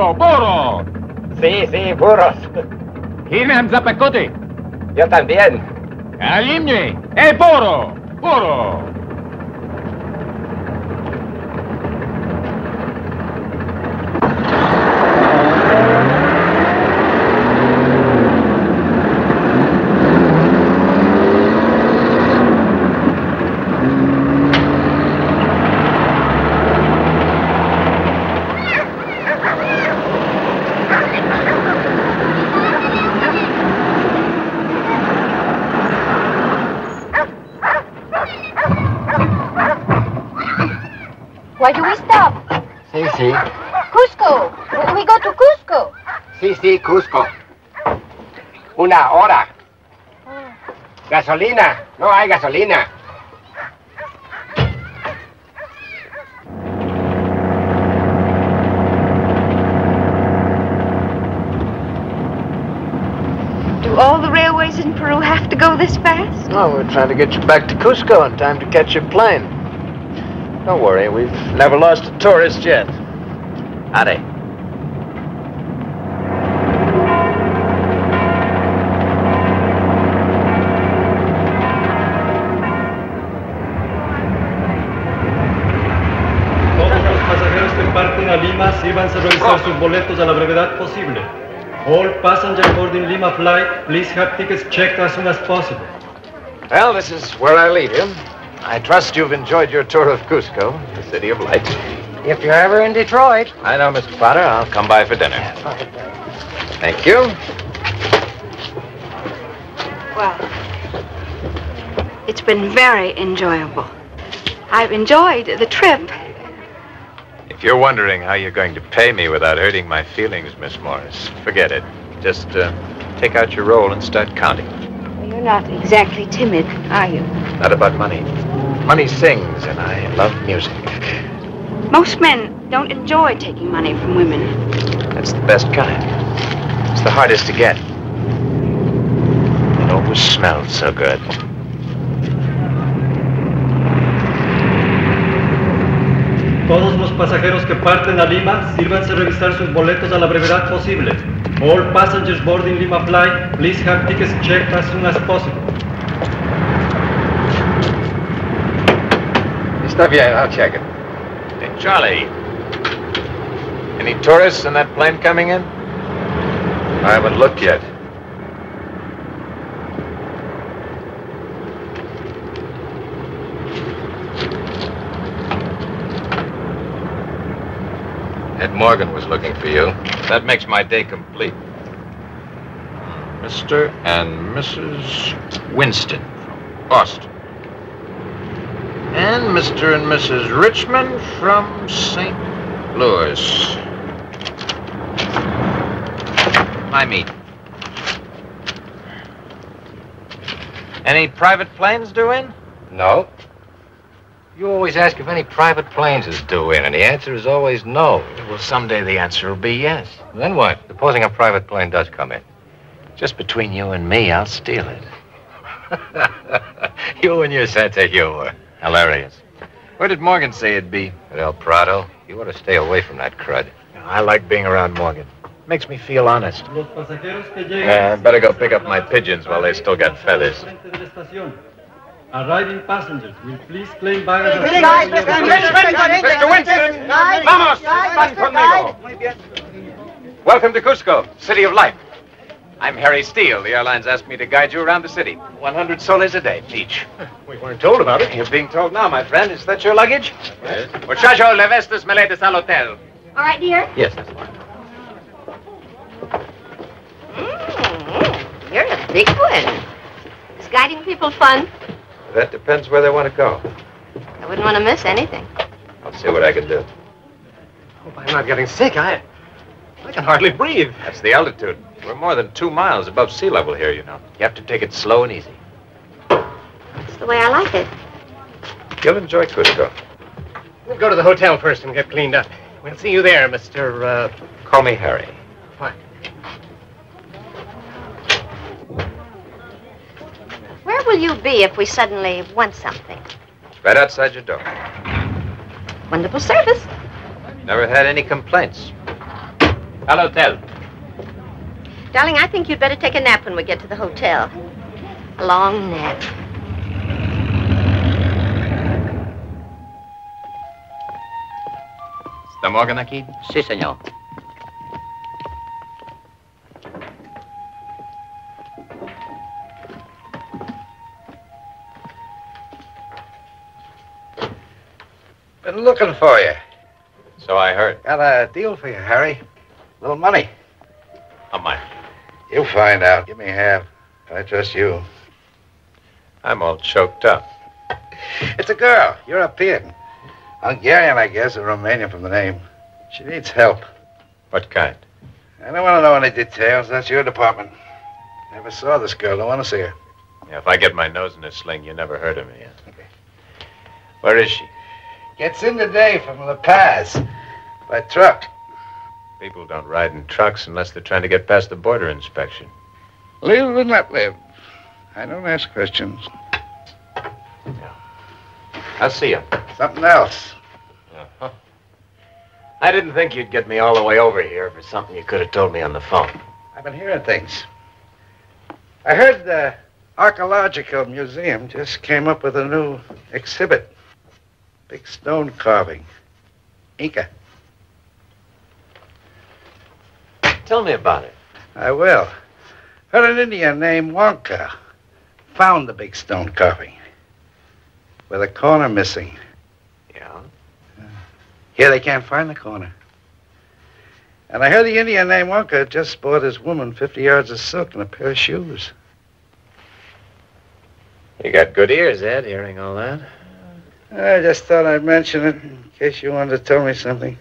¡Burro! Sí, burros. ¿Quién zapacote? Yo también. ¡Alimne! ¡Burro! Why do we stop? Sí. Cusco. We go to Cusco. Sí, Cusco. 1 hora. Gasolina. No hay gasolina. Do all the railways in Peru have to go this fast? No, we're trying to get you back to Cusco in time to catch your plane. Don't worry, we've never lost a tourist yet. Howdy. Todos los pasajeros que parten a Lima, sírvanse a revisar sus boletos a la brevedad posible. All passengers boarding Lima flight, please have tickets checked as soon as possible. Well, this is where I leave you. I trust you've enjoyed your tour of Cusco, the city of lights. If you're ever in Detroit. I know, Mr. Potter. I'll come by for dinner. Thank you. Well, it's been very enjoyable. I've enjoyed the trip. If you're wondering how you're going to pay me without hurting my feelings, Miss Morris, forget it. Just take out your roll and start counting. You're not exactly timid, are you? Not about money. Money sings, and I love music. Most men don't enjoy taking money from women. That's the best kind. It's the hardest to get. It always smells so good. Todos los pasajeros que parten a Lima, sírvanse a revisar sus boletos a la brevedad posible. All passengers boarding Lima flight, please have tickets checked as soon as possible. Está bien, I'll check it. Hey, Charlie. Any tourists in that plane coming in? I haven't looked yet. Ed Morgan was looking for you. That makes my day complete. Mr. and Mrs. Winston from Boston. And Mr. and Mrs. Richmond from St. Louis. I meet. Any private planes due in? No. You always ask if any private planes is due in, and the answer is always no. Well, someday the answer will be yes. Then what? Supposing a private plane does come in. Just between you and me, I'll steal it. You and your sense of humor. Hilarious. Where did Morgan say it'd be? At El Prado. You ought to stay away from that crud. I like being around Morgan. Makes me feel honest. Los pasajeros que lleguen, I better go pick up my pigeons while they still got feathers. Arriving passengers will please claim baggage. Mr. Winston! Vamos! Van conmigo! Welcome to Cusco, city of light. I'm Harry Steele. The airlines asked me to guide you around the city. 100 soles a day, each. We weren't told about it. You're being told now, my friend. Is that your luggage? Yes. Muchacho, le vestes maletas al hotel. All right, dear. Yes, that's fine. You're a big one. Is guiding people fun? That depends where they want to go. I wouldn't want to miss anything. I'll see what I can do. Hope I'm not getting sick. I can hardly breathe. That's the altitude. We're more than 2 miles above sea level here, you know. You have to take it slow and easy. That's the way I like it. You'll enjoy Cusco. We'll go to the hotel first and get cleaned up. We'll see you there, Mr. Call me Harry. Fine. Where will you be if we suddenly want something? Right outside your door. Wonderful service. Never had any complaints. Al hotel. Darling, I think you'd better take a nap when we get to the hotel. A long nap. ¿Está Morgan aquí? Sí, señor. Been looking for you. So I heard. Got a deal for you, Harry. Little money. How much? You'll find out. Give me half. I trust you. I'm all choked up. It's a girl. European. Hungarian, I guess, or Romanian from the name. She needs help. What kind? I don't want to know any details. That's your department. Never saw this girl. Don't want to see her. Yeah, if I get my nose in a sling, you never heard of me. Yeah? Where is she? Gets in today from La Paz. By truck. People don't ride in trucks unless they're trying to get past the border inspection. Live and let live. I don't ask questions. I'll see you. Something else. Uh-huh. I didn't think you'd get me all the way over here for something you could have told me on the phone. I've been hearing things. I heard the Archaeological Museum just came up with a new exhibit. Big stone carving. Inca. Tell me about it. I will. Heard an Indian named Wonka found the big stone carving with a corner missing. Yeah? Here they can't find the corner. And I heard the Indian named Wonka just bought his woman 50 yards of silk and a pair of shoes. You got good ears, Ed, hearing all that. I just thought I'd mention it in case you wanted to tell me something.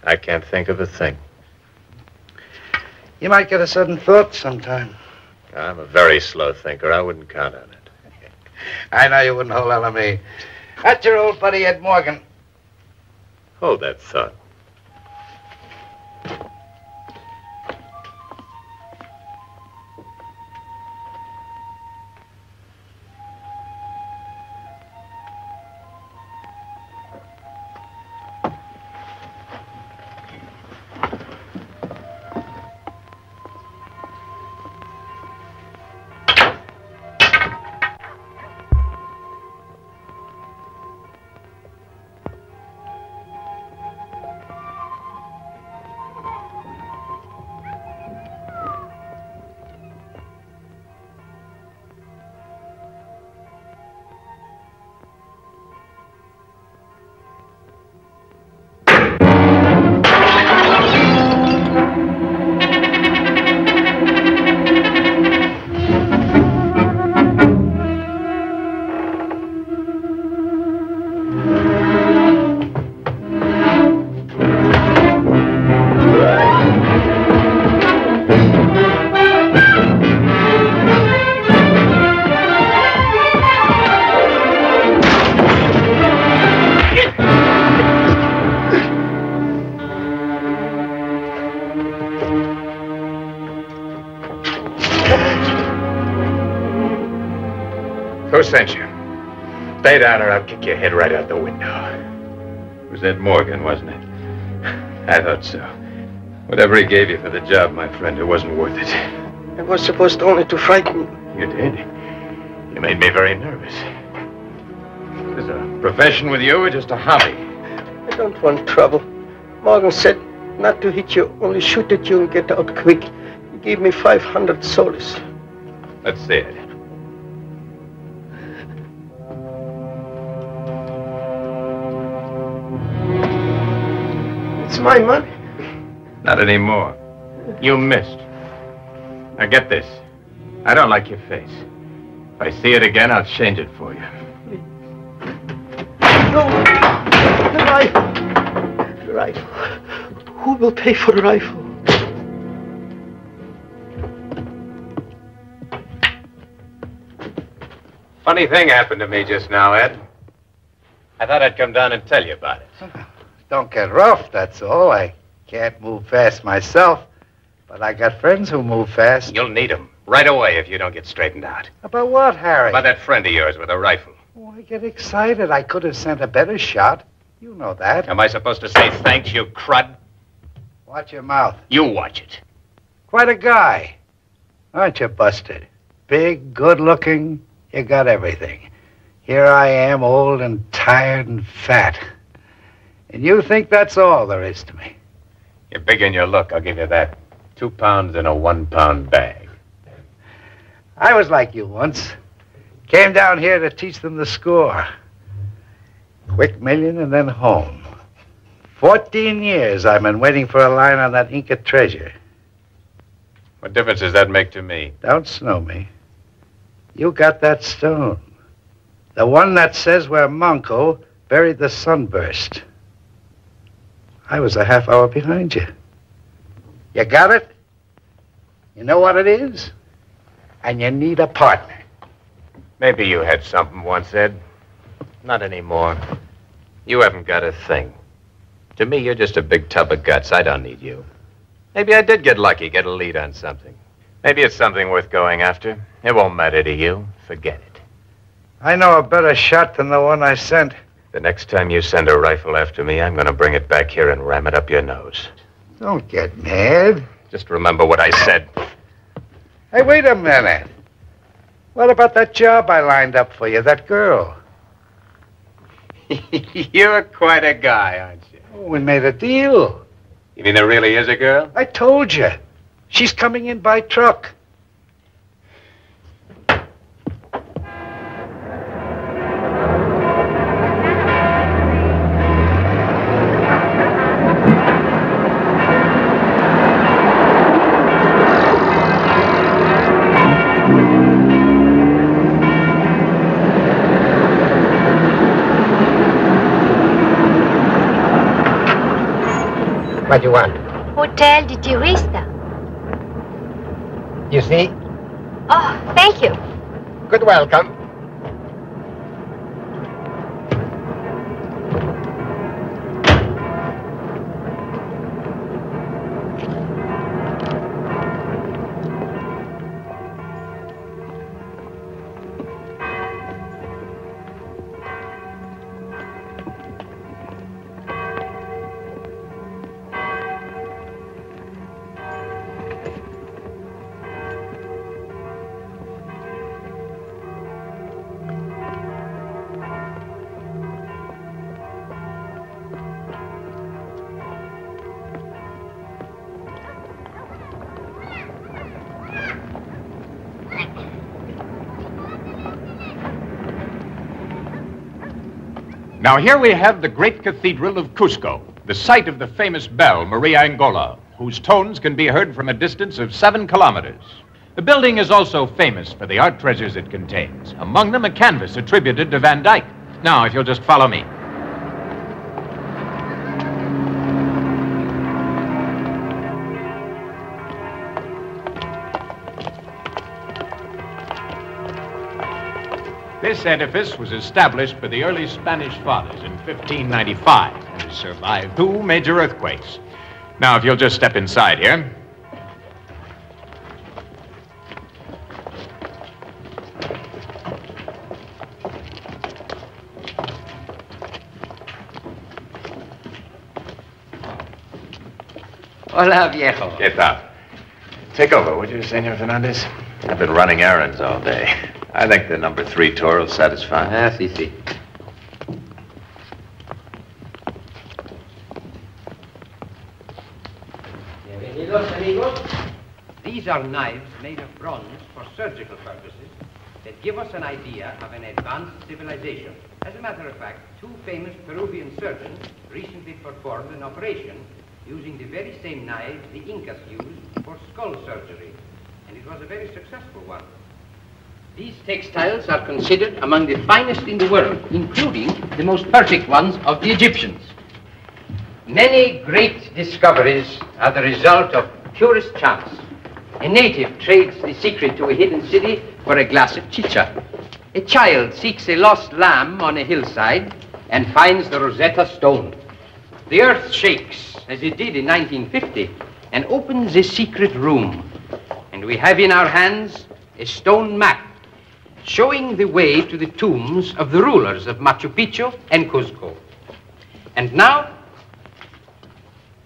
I can't think of a thing. You might get a sudden thought sometime. I'm a very slow thinker. I wouldn't count on it. I know you wouldn't hold on to me. That's your old buddy Ed Morgan. Hold that thought. Who sent you? Stay down or I'll kick your head right out the window. It was Ed Morgan, wasn't it? I thought so. Whatever he gave you for the job, my friend, it wasn't worth it. I was supposed only to frighten you. You did. You made me very nervous. Is this a profession with you or just a hobby? I don't want trouble. Morgan said not to hit you, only shoot at you and get out quick. He gave me 500 soles. Let's see it. It's my money. Not anymore. You missed. Now get this. I don't like your face. If I see it again, I'll change it for you. No. The rifle. The rifle. Who will pay for the rifle? Funny thing happened to me just now, Ed. I thought I'd come down and tell you about it. Don't get rough, that's all. I can't move fast myself, but I got friends who move fast. You'll need them right away if you don't get straightened out. About what, Harry? About that friend of yours with a rifle. Oh, I get excited. I could have sent a better shot. You know that. Am I supposed to say thanks, you crud? Watch your mouth. You watch it. Quite a guy. Aren't you, Busted? Big, good-looking. You got everything. Here I am, old and tired and fat. And you think that's all there is to me. You're big in your look, I'll give you that. 2 pounds in a 1 pound bag. I was like you once. Came down here to teach them the score. Quick million and then home. 14 years I've been waiting for a line on that Inca treasure. What difference does that make to me? Don't snow me. You got that stone. The one that says where Manco buried the sunburst. I was a half hour behind you. You got it? You know what it is? And you need a partner. Maybe you had something once, Ed. Not anymore. You haven't got a thing. To me, you're just a big tub of guts. I don't need you. Maybe I did get lucky, get a lead on something. Maybe it's something worth going after. It won't matter to you. Forget it. I know a better shot than the one I sent. The next time you send a rifle after me, I'm going to bring it back here and ram it up your nose. Don't get mad. Just remember what I said. Hey, wait a minute. What about that job I lined up for you, that girl? You're quite a guy, aren't you? Oh, we made a deal. You mean there really is a girl? I told you. She's coming in by truck. What do you want? Hotel de Turista. You see? Oh, thank you. Good welcome. Now here we have the great cathedral of Cusco, the site of the famous bell, Maria Angola, whose tones can be heard from a distance of 7 kilometers. The building is also famous for the art treasures it contains, among them a canvas attributed to Van Dyck. Now, if you'll just follow me. This edifice was established by the early Spanish fathers in 1595 and has survived 2 major earthquakes. Now, if you'll just step inside here. Hola, viejo. ¿Qué tal? Take over, would you, Senor Fernandez? I've been running errands all day. I think the number 3 tour will satisfy. Ah, sí, sí. Bienvenidos, amigos. These These are knives made of bronze for surgical purposes that give us an idea of an advanced civilization. As a matter of fact, two famous Peruvian surgeons recently performed an operation using the very same knives the Incas used for skull surgery, and it was a very successful one. These textiles are considered among the finest in the world, including the most perfect ones of the Egyptians. Many great discoveries are the result of purest chance. A native trades the secret to a hidden city for a glass of chicha. A child seeks a lost lamb on a hillside and finds the Rosetta Stone. The earth shakes, as it did in 1950, and opens a secret room. And we have in our hands a stone map showing the way to the tombs of the rulers of Machu Picchu and Cusco. And now,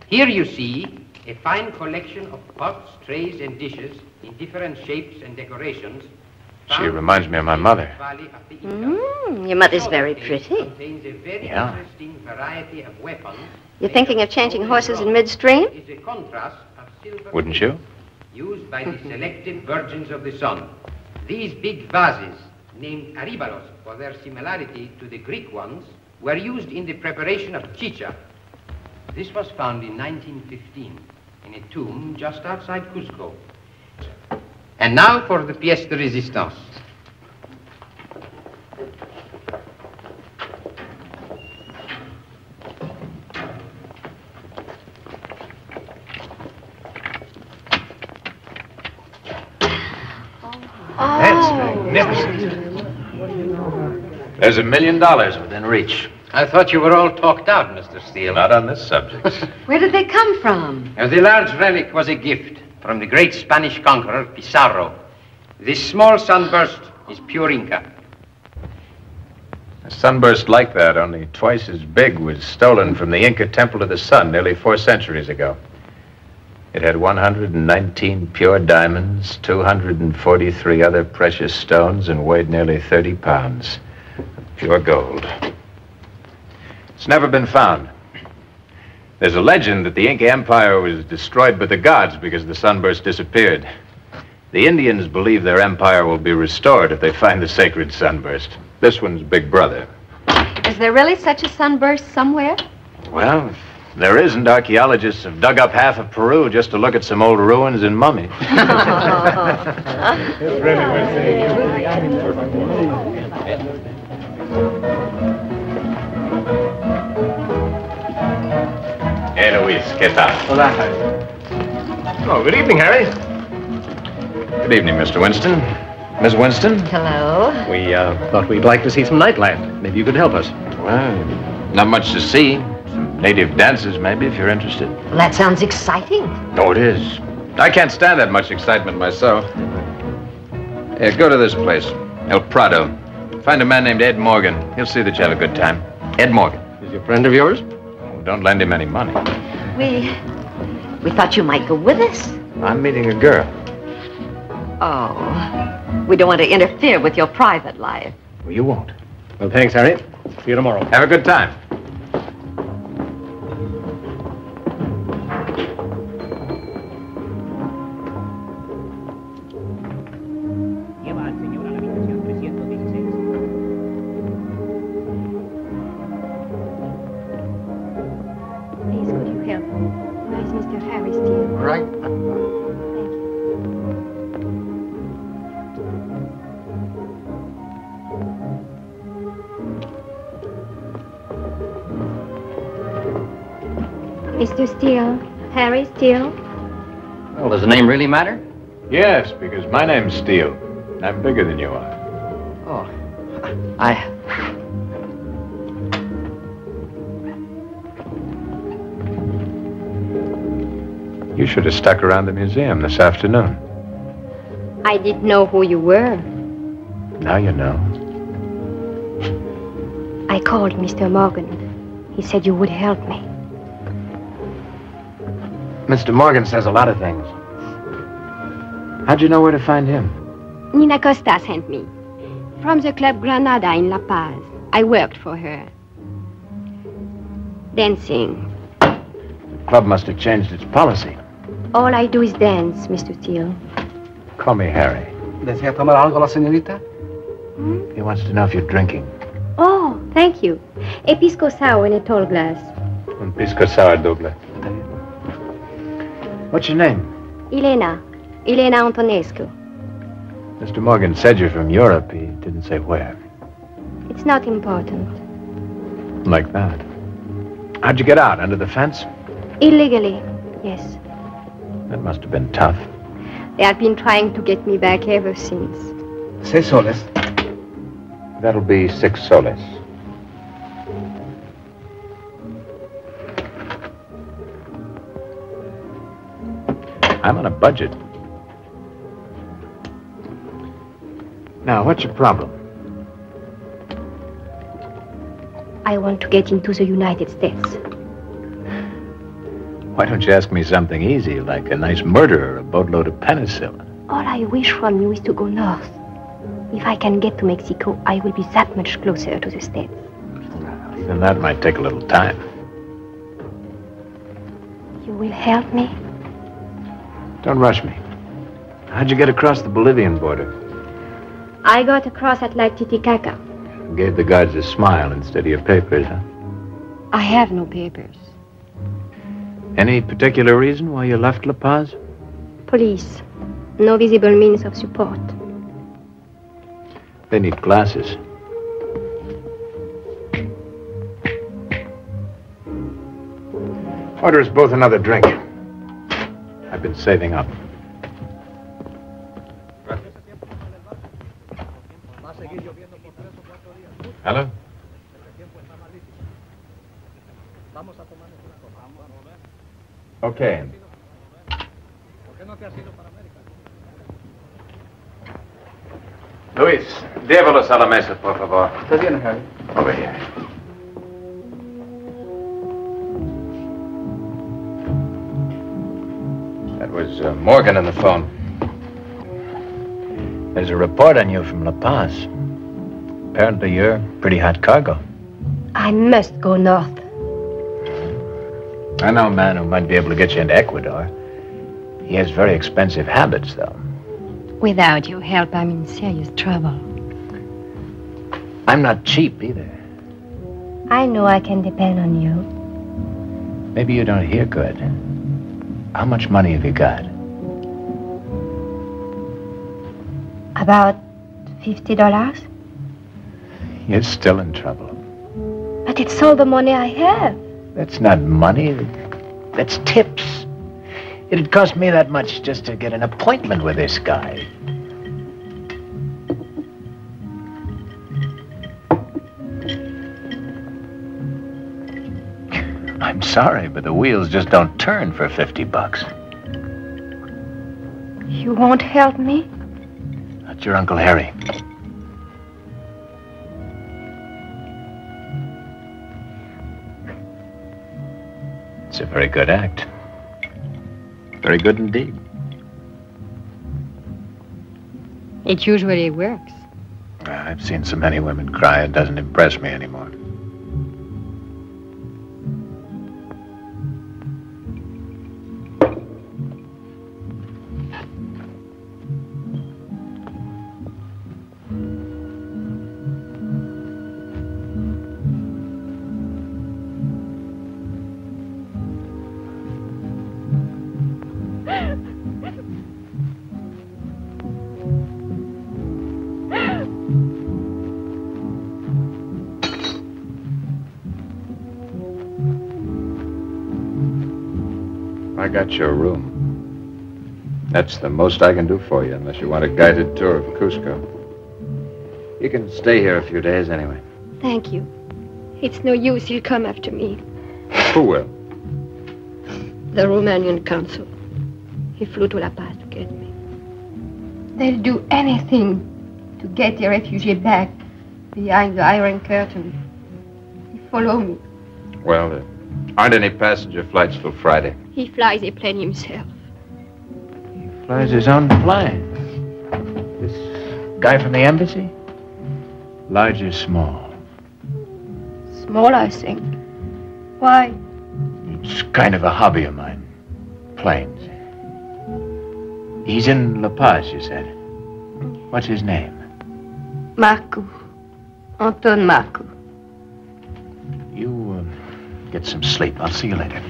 here you see a fine collection of pots, trays, and dishes in different shapes and decorations. She reminds me of my mother. Your mother's very pretty. Yeah. Variety of weapons. You're thinking of changing horses in midstream? Wouldn't you? Used by the selected virgins of the sun. These big vases, named aribalos for their similarity to the Greek ones, were used in the preparation of chicha. This was found in 1915 in a tomb just outside Cusco. And now for the pièce de résistance. That's magnificent. There's $1 million within reach. I thought you were all talked out, Mr. Steele. Not on this subject. Where did they come from? The large relic was a gift from the great Spanish conqueror, Pizarro. This small sunburst is pure Inca. A sunburst like that, only twice as big, was stolen from the Inca Temple of the Sun nearly 4 centuries ago. It had 119 pure diamonds, 243 other precious stones, and weighed nearly 30 pounds. Pure gold. It's never been found. There's a legend that the Inca Empire was destroyed by the gods because the sunburst disappeared. The Indians believe their empire will be restored if they find the sacred sunburst. This one's big brother. Is there really such a sunburst somewhere? Well, if there isn't, archaeologists have dug up half of Peru just to look at some old ruins and mummies. It's really worth seeing. Luis, ¿qué tal? Hola, Harry. Oh, good evening, Harry. Good evening, Mr. Winston. Miss Winston? Hello. We thought we'd like to see some nightlife. Maybe you could help us. Well, not much to see. Some native dances, maybe, if you're interested. Well, that sounds exciting. Oh, it is. I can't stand that much excitement myself. Here, go to this place, El Prado. Find a man named Ed Morgan. He'll see that you have a good time. Ed Morgan. Is he a friend of yours? Oh, don't lend him any money. We thought you might go with us. I'm meeting a girl. Oh, we don't want to interfere with your private life. Well, you won't. Well, thanks, Harry. See you tomorrow. Have a good time. Mr. Steele, Harry Steele. Well, does the name really matter? Yes, because my name's Steele. I'm bigger than you are. Oh, You should have stuck around the museum this afternoon. I didn't know who you were. Now you know. I called Mr. Morgan. He said you would help me. Mr. Morgan says a lot of things. How'd you know where to find him? Nina Costa sent me. From the Club Granada in La Paz. I worked for her. Dancing. The club must have changed its policy. All I do is dance, Mr. Steele. Call me Harry. ¿Desea tomar algo la señorita? He wants to know if you're drinking. Oh, thank you. A pisco sour in a tall glass. Un pisco sour doble. What's your name? Elena Antonescu. Mr. Morgan said you're from Europe. He didn't say where. It's not important. Like that. How'd you get out? Under the fence? Illegally, yes. That must have been tough. They have been trying to get me back ever since. 6 soles. That'll be 6 soles. I'm on a budget. Now, what's your problem? I want to get into the United States. Why don't you ask me something easy, like a nice murder or a boatload of penicillin? All I wish from you is to go north. If I can get to Mexico, I will be that much closer to the States. Even that might take a little time. You will help me? Don't rush me. How'd you get across the Bolivian border? I got across at Lake Titicaca. Gave the guards a smile instead of your papers, huh? I have no papers. Any particular reason why you left La Paz? Police. No visible means of support. They need glasses. Order us both another drink. I've been saving up. Hello? Okay. Luis, llévalos a la mesa, por favor. Está bien, Harry. Over here. That was Morgan on the phone. There's a report on you from La Paz. Apparently you're pretty hot cargo. I must go north. I know a man who might be able to get you into Ecuador. He has very expensive habits, though. Without your help, I'm in serious trouble. I'm not cheap, either. I know I can depend on you. Maybe you don't hear good. How much money have you got? About $50? You're still in trouble. But it's all the money I have. That's not money. That's tips. It'd cost me that much just to get an appointment with this guy. I'm sorry, but the wheels just don't turn for $50. You won't help me? That's your Uncle Harry. It's a very good act. Very good indeed. It usually works. I've seen so many women cry, it doesn't impress me anymore. I got your room. That's the most I can do for you, unless you want a guided tour of Cusco. You can stay here a few days anyway. Thank you. It's no use. He'll come after me. Who will? The Romanian consul. He flew to La Paz to get me. They'll do anything to get a refugee back behind the Iron Curtain. He follow me. Well, there aren't any passenger flights till Friday. He flies a plane himself. He flies his own plane. This guy from the embassy? Large or small? Small, I think. Why? It's kind of a hobby of mine. Planes. He's in La Paz, you said. What's his name? Marco. Anton Marco. You get some sleep. I'll see you later.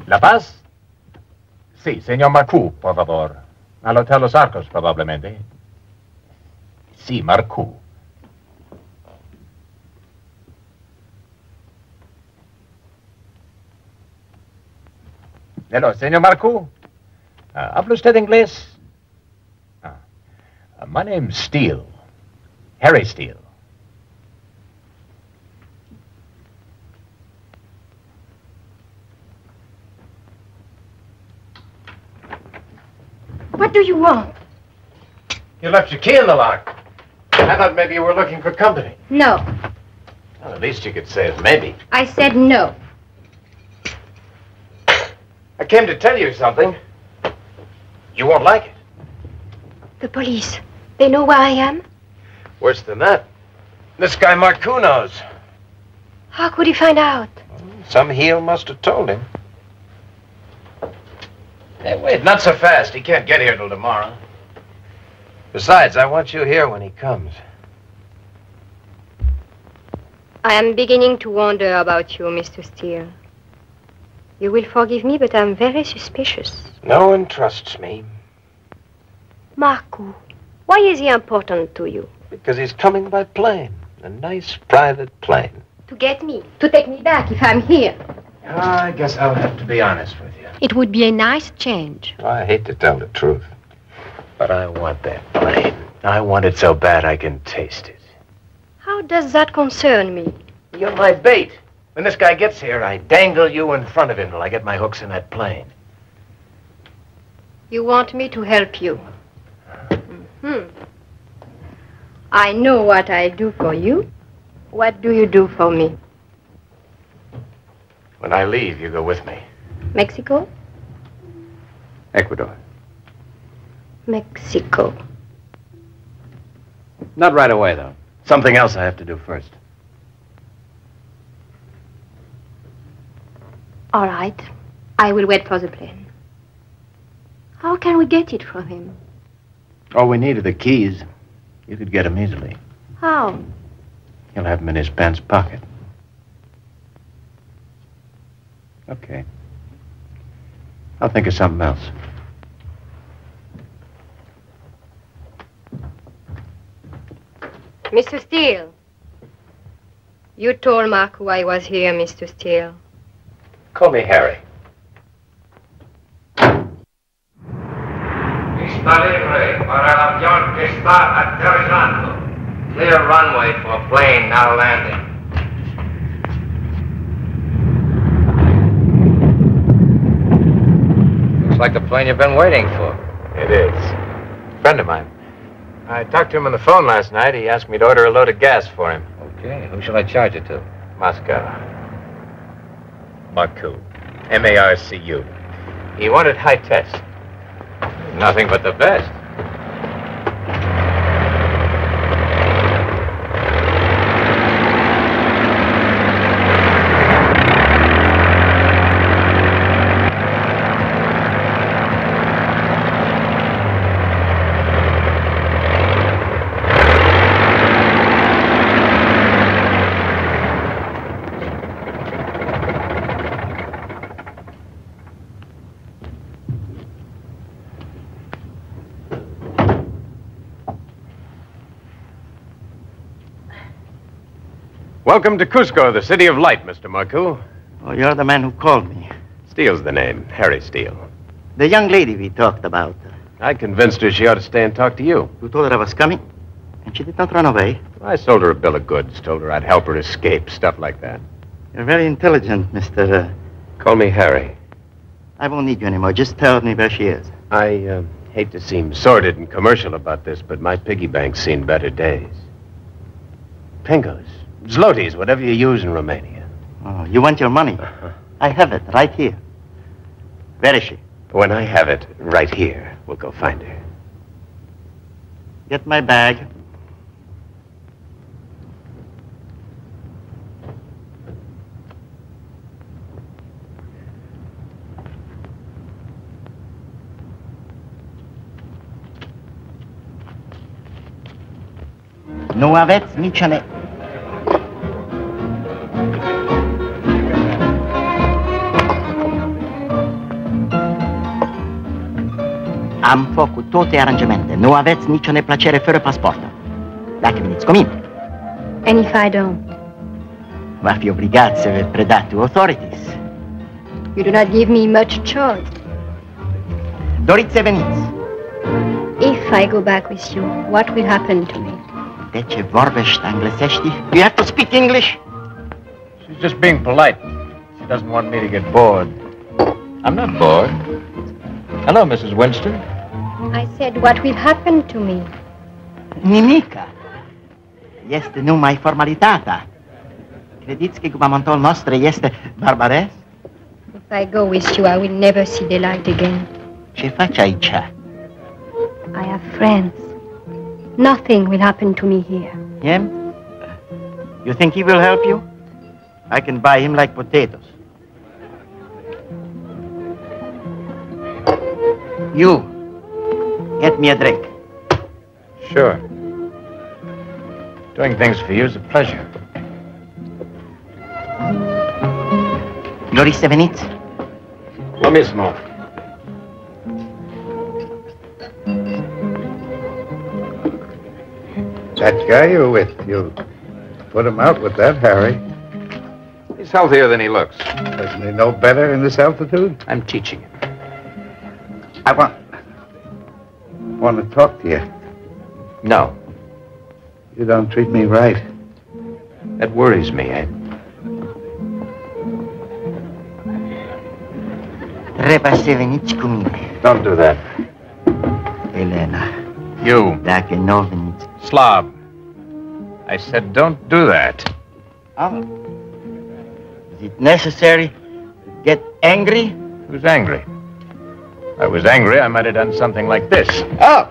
La Paz? Sí, señor Marcoux, por favor. Al Hotel Los Arcos, probablemente. Sí, Marcoux. Hello, señor Marcoux. ¿Habla usted inglés? My name's Steele. Harry Steele. What do you want? You left your key in the lock. I thought maybe you were looking for company. No. Well, the least you could say is maybe. I said no. I came to tell you something. You won't like it. The police. They know where I am? Worse than that. This guy Marcoux knows. How could he find out? Some heel must have told him. Hey, wait, not so fast. He can't get here till tomorrow. Besides, I want you here when he comes. I am beginning to wonder about you, Mr. Steele. You will forgive me, but I'm very suspicious. No one trusts me. Marco, why is he important to you? Because he's coming by plane. A nice private plane. To get me, to take me back if I'm here. I guess I'll have to be honest with you. It would be a nice change. I hate to tell the truth. But I want that plane. I want it so bad I can taste it. How does that concern me? You're my bait. When this guy gets here, I dangle you in front of him till I get my hooks in that plane. You want me to help you? I know what I do for you. What do you do for me? When I leave, you go with me. Mexico? Ecuador. Mexico. Not right away, though. Something else I have to do first. All right. I will wait for the plane. How can we get it from him? All we need are the keys. You could get them easily. How? He'll have them in his pants pocket. Okay. I'll think of something else. Mr. Steele. You told Marco I was here, Mr. Steele. Call me Harry. Está libre para el avión que está aterrizando. Clear runway for plane now landing. Looks like the plane you've been waiting for. It is. Friend of mine. I talked to him on the phone last night. He asked me to order a load of gas for him. Okay. Who shall I charge it to? Moscow. Marcoux. M-A-R-C-U. He wanted high test. Nothing but the best. Welcome to Cusco, the city of light, Mr. Marcoux. Oh, you're the man who called me. Steele's the name, Harry Steele. The young lady we talked about. I convinced her she ought to stay and talk to you. You told her I was coming, and she did not run away. I sold her a bill of goods, told her I'd help her escape, stuff like that. You're very intelligent, Mr. Call me Harry. I won't need you anymore. Just tell me where she is. I hate to seem sordid and commercial about this, but my piggy bank's seen better days. Pingos, zlotys, whatever you use in Romania. Oh, you want your money? I have it right here. Where is she? When I have it right here, we'll go find her. Get my bag. Nu aveți nici ne... Am făcut toate aranjamente. Nu aveți nicio neplăcere fără pasport. Dacă veniți cu mine. And if I don't? Va fi obligat să vă predați to authorities. You do not give me much choice. Doriți să veniți. If I go back with you, what will happen to me? De ce vorbești englesești? You have to speak English. She's just being polite. She doesn't want me to get bored. I'm not bored. Hello, Mrs. Winston. I said, what will happen to me? Nimica. Este numai formalitatea. Credeți că guvernamentul nostru este barbaresc? If I go with you, I will never see the light again. Ce faci aici? I have friends. Nothing will happen to me here. Him? You think he will help you? I can buy him like potatoes. You, get me a drink. Sure. Doing things for you is a pleasure. Doriți să veniți? Lo mismo. That guy you're with, you put him out with that, Harry. He's healthier than he looks. Doesn't he know better in this altitude? I'm teaching him. I want to talk to you. No. You don't treat me right. That worries me, Ed. Trebuie să veniți cu mine. Don't do that. Elena. You. Dacă nu veniți... Slob. I said don't do that. Oh. Is it necessary to get angry? Who's angry? If I was angry, I might have done something like this. Oh!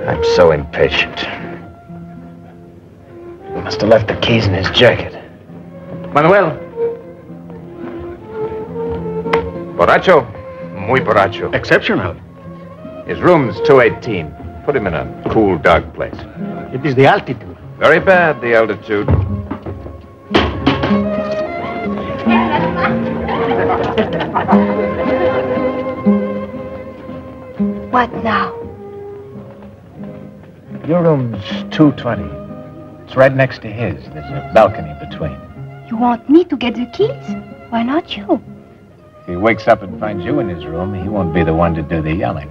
I'm so impatient. He must have left the keys in his jacket. Manuel. Borracho? Muy borracho. Exceptional. His room's 218. Put him in a cool, dark place. It is the altitude. Very bad, the altitude. What now? Your room's 220. It's right next to his. There's a balcony between. You want me to get the keys? Why not you? If he wakes up and finds you in his room, he won't be the one to do the yelling.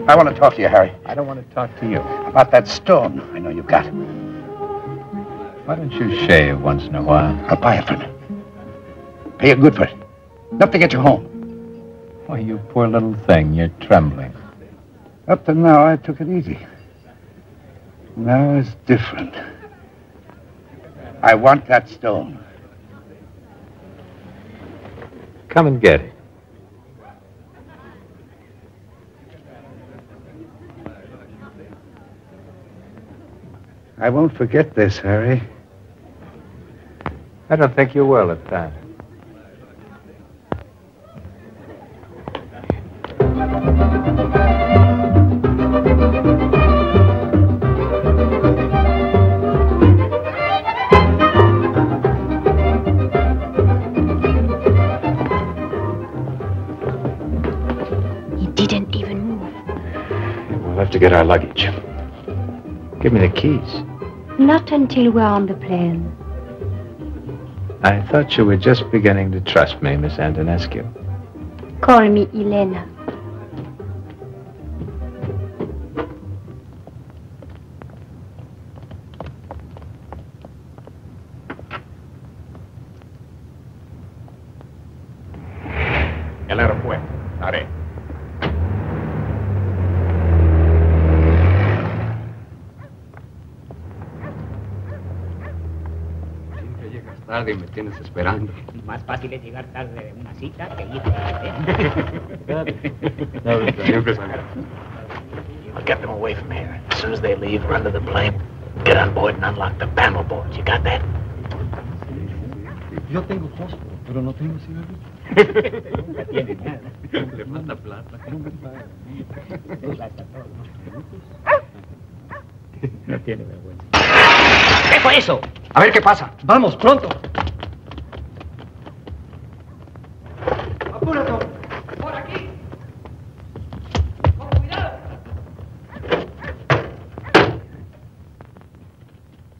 I want to talk to you, Harry. I don't want to talk to you. About that stone I know you've got. Why don't you shave once in a while? I'll buy it from you. Pay you good for it. Enough to get you home. Why, you poor little thing, you're trembling. Up to now, I took it easy. Now it's different. I want that stone. Come and get it. I won't forget this, Harry. I don't think you will at that. He didn't even move. We'll have to get our luggage. Give me the keys. Not until we're on the plane. I thought you were just beginning to trust me, Miss Antonescu. Call me Elena. El aeropuerto. Haré. Tarde y me tienes esperando. Más fácil es llegar tarde de una cita que ir I'll get them away from here. As soon as they leave, run to the plane, get on board and unlock the panel boards. You got that? Yo tengo fósforo, pero no tengo cigarrillo. Nunca tiene nada. Le falta plata. No tiene vergüenza. ¿Qué fue eso? A ver qué pasa. Vamos, pronto. ¡Apúrate! ¡Por aquí! ¡Con cuidado!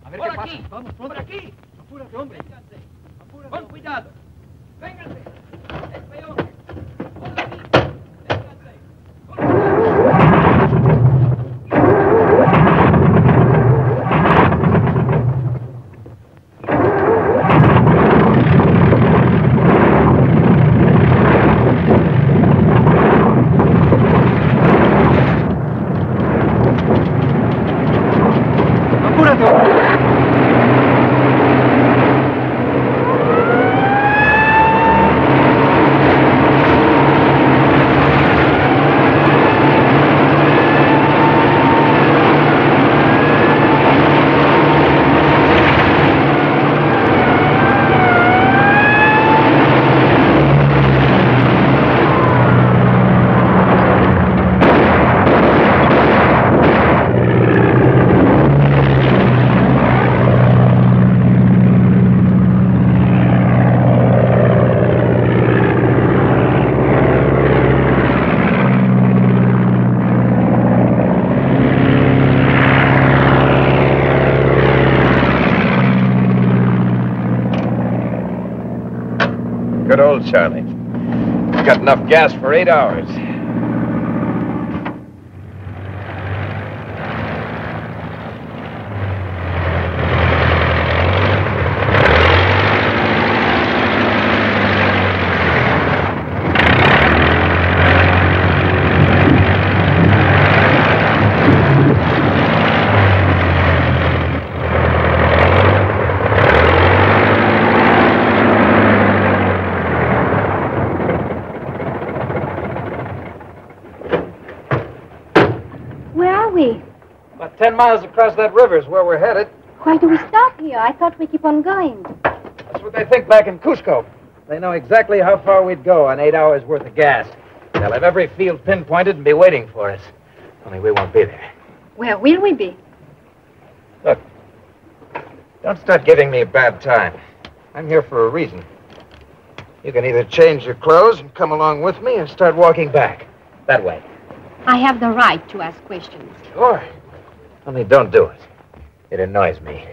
A ver ¡Por qué pasa. aquí! Vamos, pronto. ¡Por aquí! Apúrate, hombre. Vénganse. Apúrate. ¡Con cuidado! ¡Vénganse! ¡Es peor! ¡Por aquí! ¡Vénganse! ¡Con Apúrate, hombre. Good old Charlie. Got enough gas for 8 hours. Where are we? About 10 miles across that river is where we're headed. Why do we stop here? I thought we keep on going. That's what they think back in Cusco. They know exactly how far we'd go on 8 hours worth of gas. They'll have every field pinpointed and be waiting for us. Only we won't be there. Where will we be? Look, don't start giving me a bad time. I'm here for a reason. You can either change your clothes and come along with me or start walking back. That way. I have the right to ask questions. Sure. Only don't do it. It annoys me.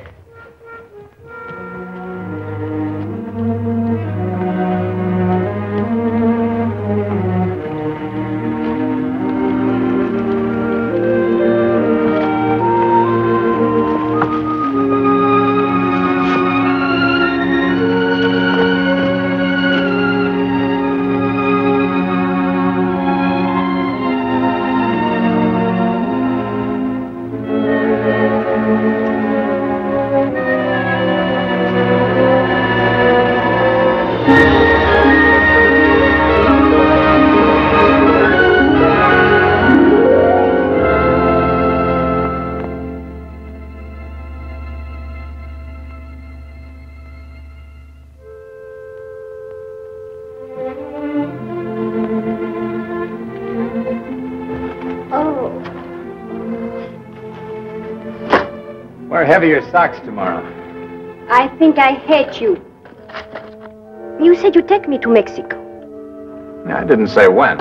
Wear heavier socks tomorrow. I think I hate you. You said you'd take me to Mexico. No, I didn't say when.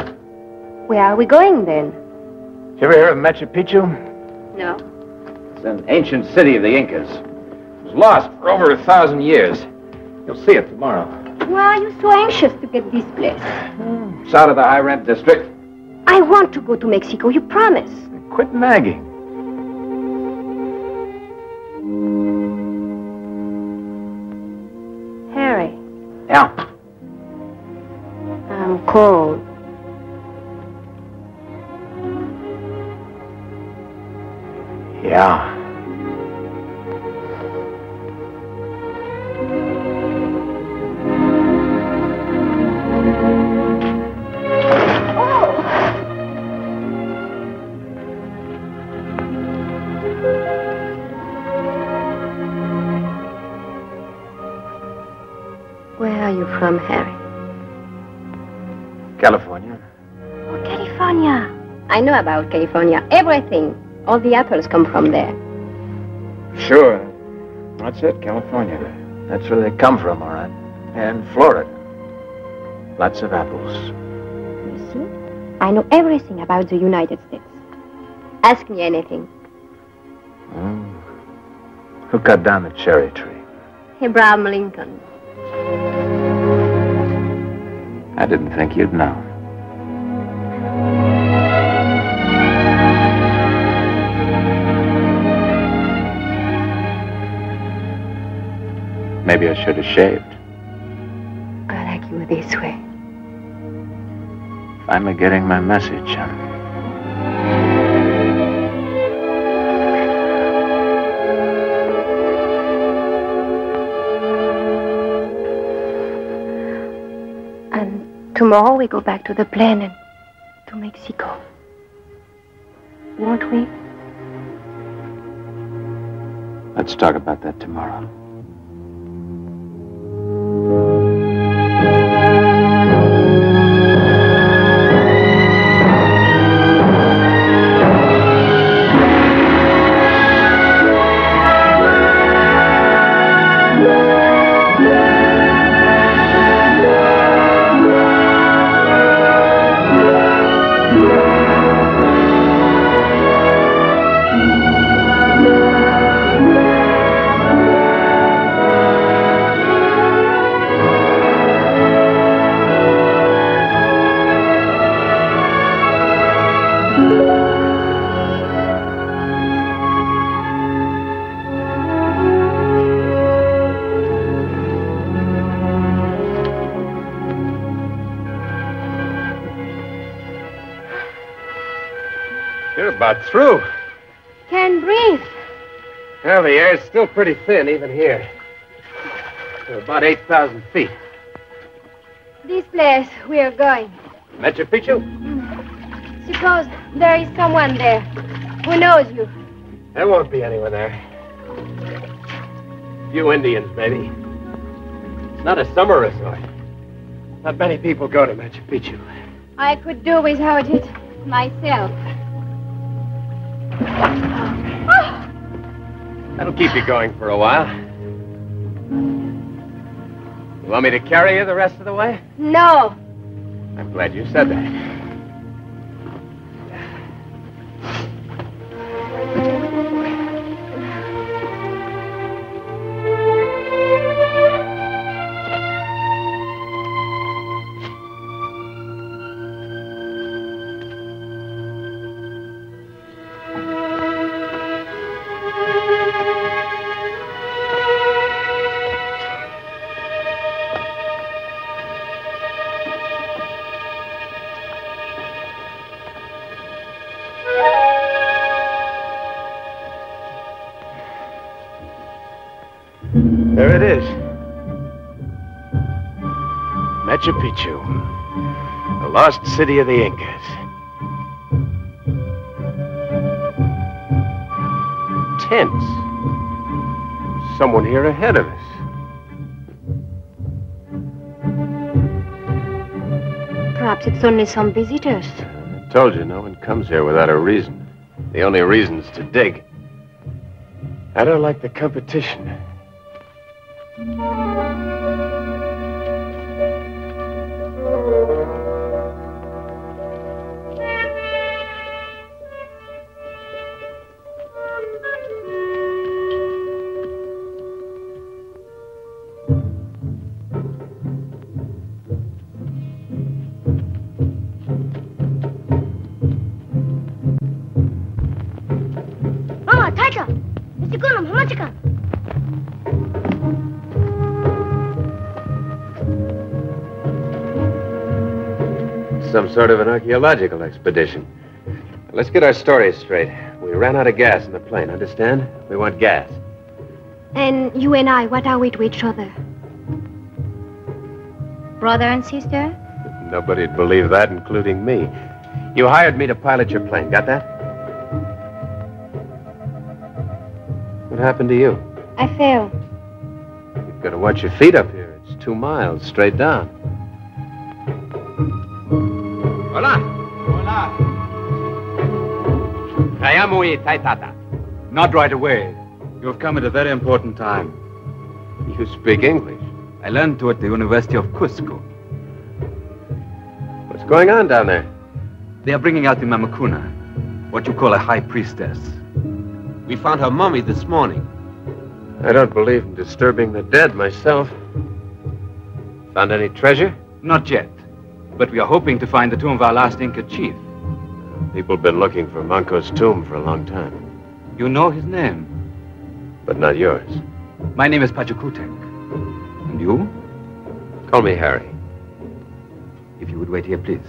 Where are we going then? Did you ever hear of Machu Picchu? No. It's an ancient city of the Incas. It was lost for over 1,000 years. You'll see it tomorrow. Why are you so anxious to get this place? It's out of the high-rent district. I want to go to Mexico, you promise. Quit nagging. Harry, Yeah. I'm cold. Yeah. you from, Harry? California. Oh, California. I know about California. Everything. All the apples come from there. Sure. That's it, California. That's where they come from, all right. And Florida. Lots of apples. You see? I know everything about the United States. Ask me anything. Who cut down the cherry tree? Abraham Lincoln. I didn't think you'd know. Maybe I should have shaved. I like you this way. Finally getting my message, huh? And tomorrow we go back to the plane and to Mexico. Won't we? Let's talk about that tomorrow. About through. Can't breathe. Well, the air's still pretty thin, even here. We're about 8,000 feet. This place we are going. Machu Picchu? Suppose there is someone there who knows you. There won't be anyone there. Few Indians, maybe. It's not a summer resort. Not many people go to Machu Picchu. I could do without it myself. That'll keep you going for a while. You want me to carry you the rest of the way? No. I'm glad you said that. There it is. Machu Picchu. The lost city of the Incas. Tents. Someone here ahead of us. Perhaps it's only some visitors. I told you, no one comes here without a reason. The only reason's to dig. I don't like the competition. Mama, Taita! Mr. Gunam, Hamachika! Some sort of an archaeological expedition. Let's get our stories straight. We ran out of gas in the plane, understand? We want gas. And you and I, what are we to each other? Brother and sister? Nobody'd believe that, including me. You hired me to pilot your plane, got that? What happened to you? I fell. You've got to watch your feet up here. It's 2 miles straight down. Hola. Hola. Kayamui Taitata. Not right away. You have come at a very important time. You speak English. I learned to at the University of Cusco. What's going on down there? They are bringing out the Mamacuna, what you call a high priestess. We found her mummy this morning. I don't believe in disturbing the dead myself. Found any treasure? Not yet. But we are hoping to find the tomb of our last Inca chief. People have been looking for Manco's tomb for a long time. You know his name? But not yours. My name is Pachacutec. And you? Call me Harry. If you would wait here, please.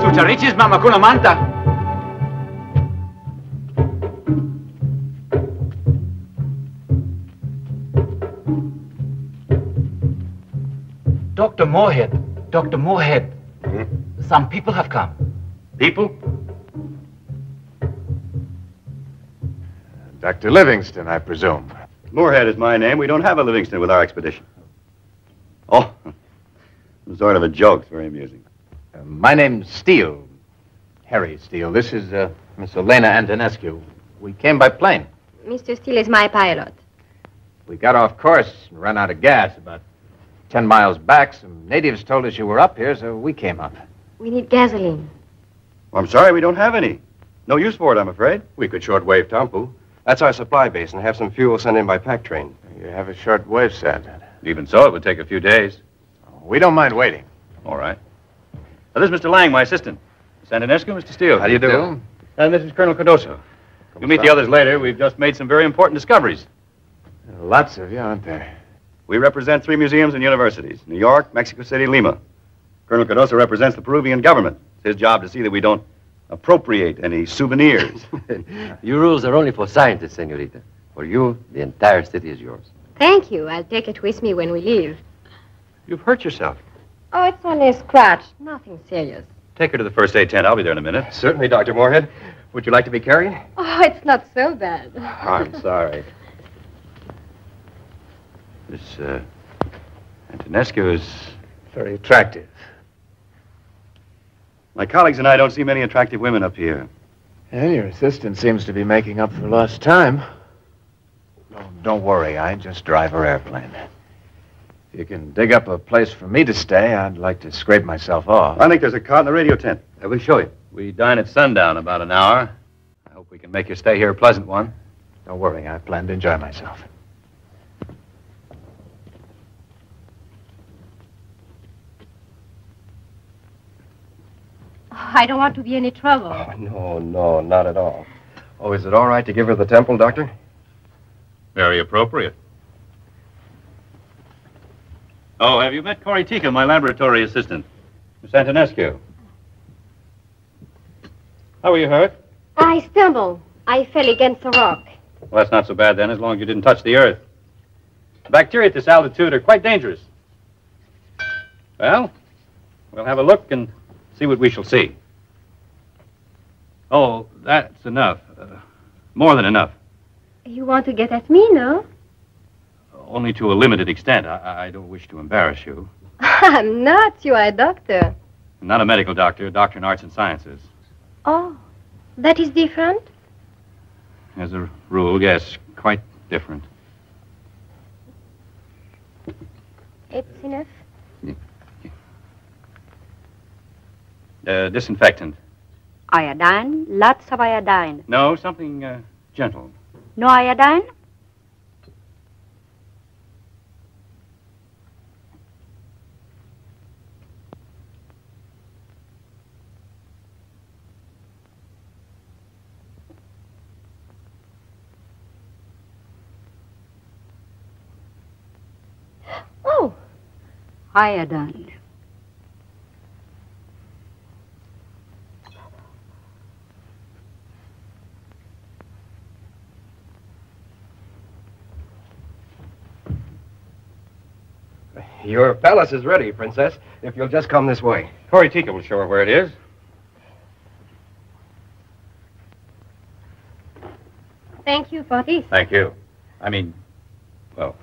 Sucharichis Mamacuna Manta. Dr. Moorhead. Dr. Moorhead. Some people have come. People? Dr. Livingston, I presume. Moorhead is my name. We don't have a Livingston with our expedition. Oh, sort of a joke. It's very amusing. My name's Steele. Harry Steele. This is Miss Elena Antonescu. We came by plane. Mr. Steele is my pilot. We got off course and ran out of gas about 10 miles back. Some natives told us you were up here, so we came up. We need gasoline. Well, I'm sorry, we don't have any. No use for it, I'm afraid. We could shortwave Tampu. That's our supply base, and have some fuel sent in by pack train. You have a short wave set. Even so, it would take a few days. We don't mind waiting. All right. Now, this is Mr. Lang, my assistant. Miss Antonescu, Mr. Steele. How do you do? And this is Colonel Cardoso. You'll meet the others later. We've just made some very important discoveries. Lots of you, aren't there? We represent 3 museums and universities: New York, Mexico City, Lima. Colonel Cardoso represents the Peruvian government. It's his job to see that we don't appropriate any souvenirs. Your rules are only for scientists, senorita. For you, the entire city is yours. Thank you. I'll take it with me when we leave. You've hurt yourself. Oh, it's only a scratch. Nothing serious. Take her to the first aid tent. I'll be there in a minute. Certainly, Dr. Moorhead. Would you like to be carried? Oh, it's not so bad. I'm sorry. This, Antonescu is very attractive. My colleagues and I don't see many attractive women up here. And your assistant seems to be making up for lost time. Oh, don't worry, I just drive her airplane. If you can dig up a place for me to stay, I'd like to scrape myself off. I think there's a cot in the radio tent. I will show you. We dine at sundown about an hour. I hope we can make your stay here a pleasant one. Don't worry, I plan to enjoy myself. Oh, I don't want to be any trouble. Oh, no, not at all. Oh, is it all right to give her the temple, Doctor? Very appropriate. Oh, have you met Cory Tika, my laboratory assistant? Miss Antonescu. How were you hurt? I stumbled. I fell against a rock. Well, that's not so bad then, as long as you didn't touch the earth. The bacteria at this altitude are quite dangerous. Well, we'll have a look and see what we shall see. Oh, that's enough. More than enough. You want to get at me, no? Only to a limited extent. I don't wish to embarrass you. I'm not. You are a doctor. I'm not a medical doctor, a doctor in arts and sciences. Oh, that is different? As a rule, yes, quite different. It's enough. Disinfectant. Iodine? Lots of iodine. No, something gentle. No iodine? Oh. Iodine. Your palace is ready, Princess, if you'll just come this way. Horitika will show her where it is. Thank you for this. Thank you. I mean, well...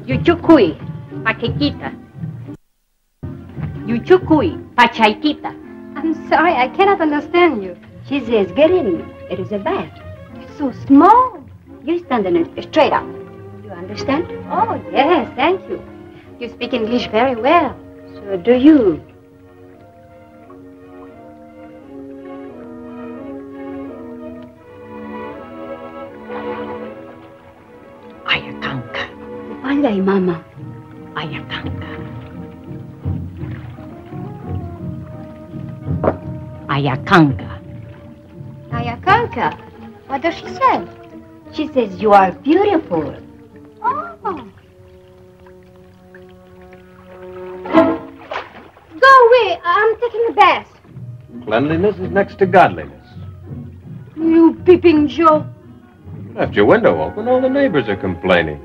Yuchukui, Paquequita. Yuchukui, Pachaitita. I'm sorry, I cannot understand you. She says, get in. It is a bed. So small. You stand in it straight up. You understand? Oh, yes, thank you. You speak English very well. So do you. Ayakanka. Upalay, Mama. Ayakanka. Ayakanka. Ayakanka. What does she say? She says you are beautiful. Oh. Go away. I'm taking a bath. Cleanliness is next to godliness. You peeping Joe. You left your window open. All the neighbors are complaining.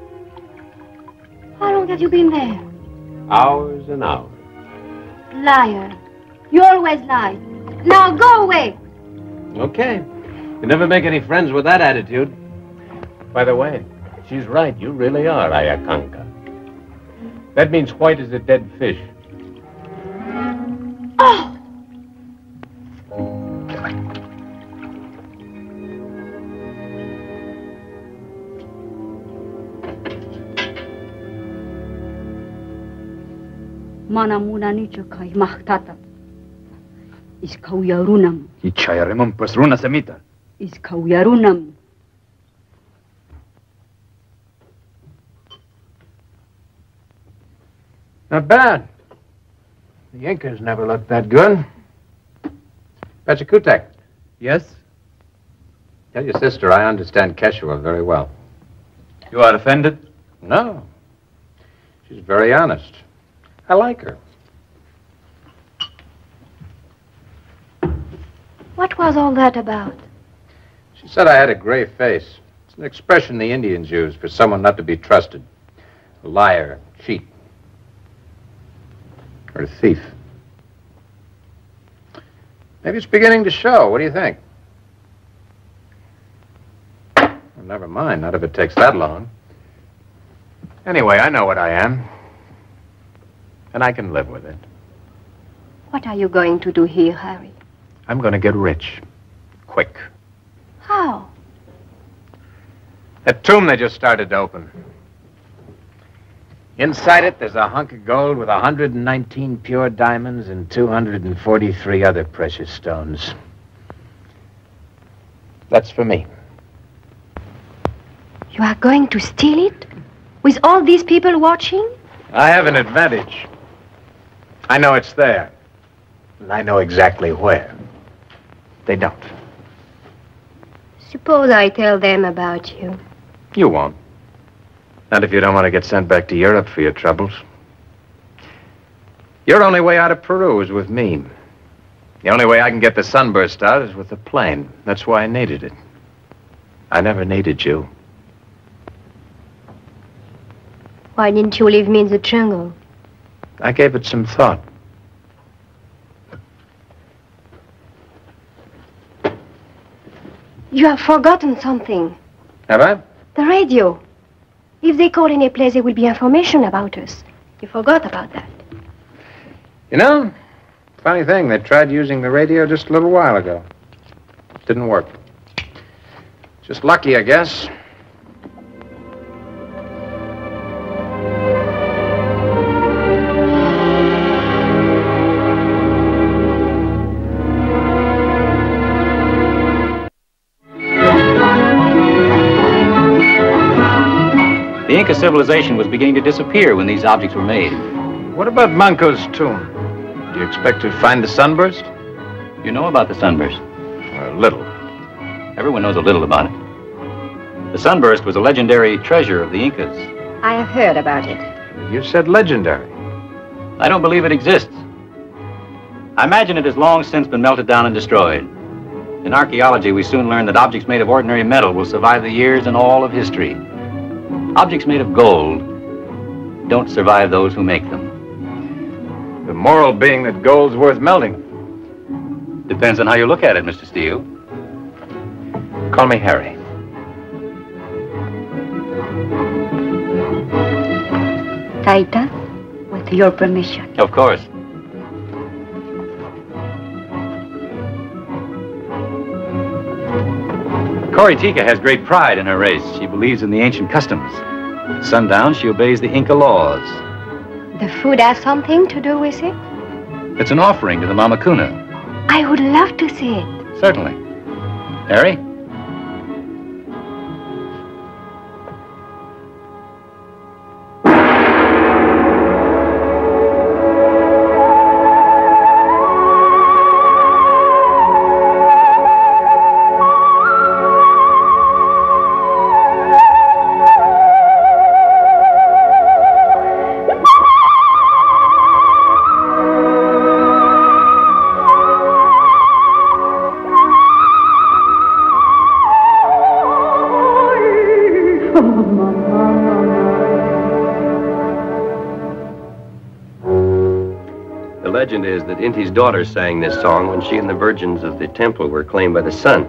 How long have you been there? Hours and hours. Liar. You always lie. Now go away. Okay. You never make any friends with that attitude. By the way, she's right. You really are Ayakanka. That means white as a dead fish. Oh! Manamuna nicho kai mahtata. Is kauyarunam. Ichayaremon pues runa semita. Is kauyarunam. Not bad. The Incas never looked that good. Pachakutek. Yes? Tell your sister I understand Quechua very well. You are offended? No. She's very honest. I like her. What was all that about? She said I had a gray face. It's an expression the Indians use for someone not to be trusted. A liar, cheat, or a thief. Maybe it's beginning to show. What do you think? Well, never mind. Not if it takes that long. Anyway, I know what I am. And I can live with it. What are you going to do here, Harry? I'm going to get rich. Quick. How? That tomb they just started to open. Inside it, there's a hunk of gold with 119 pure diamonds and 243 other precious stones. That's for me. You are going to steal it? With all these people watching? I have an advantage. I know it's there. And I know exactly where. They don't. Suppose I tell them about you. You won't. Not if you don't want to get sent back to Europe for your troubles. Your only way out of Peru is with me. The only way I can get the sunburst out is with the plane. That's why I needed it. I never needed you. Why didn't you leave me in the jungle? I gave it some thought. You have forgotten something. Have I? The radio. If they call any place, there will be information about us. You forgot about that. You know, funny thing, they tried using the radio just a little while ago. Didn't work. Just lucky, I guess. The Inca civilization was beginning to disappear when these objects were made. What about Manco's tomb? Do you expect to find the sunburst? You know about the sunburst? A little. Everyone knows a little about it. The sunburst was a legendary treasure of the Incas. I have heard about it. You said legendary. I don't believe it exists. I imagine it has long since been melted down and destroyed. In archaeology, we soon learn that objects made of ordinary metal will survive the years and all of history. Objects made of gold don't survive those who make them. The moral being that gold's worth melting. Depends on how you look at it, Mr. Steele. Call me Harry. Taita, with your permission. Of course. Tika has great pride in her race. She believes in the ancient customs. At sundown, she obeys the Inca laws. The food has something to do with it? It's an offering to the Mamacuna. I would love to see it. Certainly. Harry? The legend is that Inti's daughter sang this song when she and the virgins of the temple were claimed by the sun.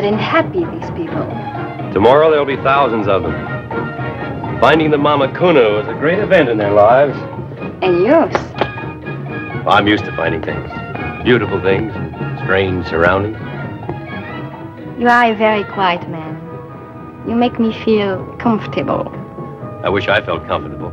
And happy, these people. Tomorrow there'll be thousands of them. Finding the Mamacuna was a great event in their lives. And yours? Well, I'm used to finding things. Beautiful things, strange surroundings. You are a very quiet man. You make me feel comfortable. I wish I felt comfortable.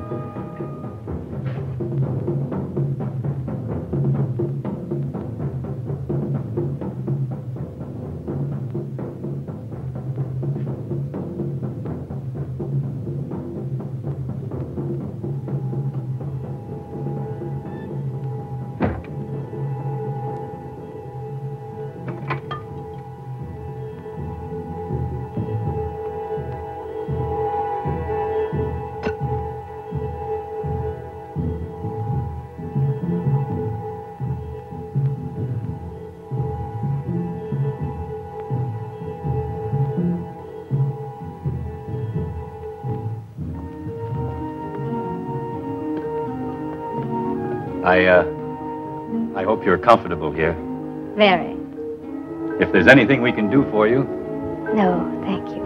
I hope you're comfortable here. Very. If there's anything we can do for you, No, thank you.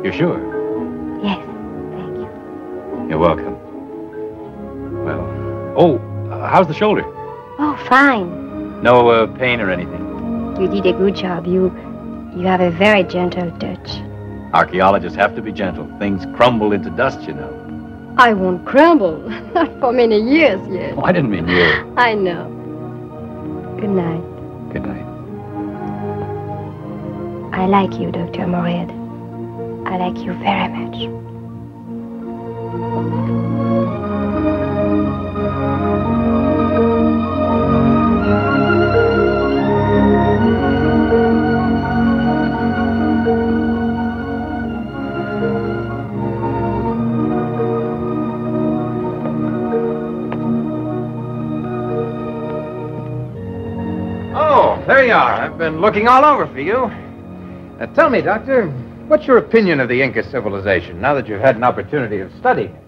you're sure? Yes. You're welcome. Well, how's the shoulder? Oh, fine. No pain or anything? You did a good job. You have a very gentle touch. Archaeologists have to be gentle. Things crumble into dust, you know. I won't crumble. Not for many years yet. Oh, I didn't mean you. I know. Good night. Good night. I like you, Dr. Morehead. I like you very much. Oh, there you are. I've been looking all over for you. Tell me, Doctor, what's your opinion of the Inca civilization now that you've had an opportunity of studying it?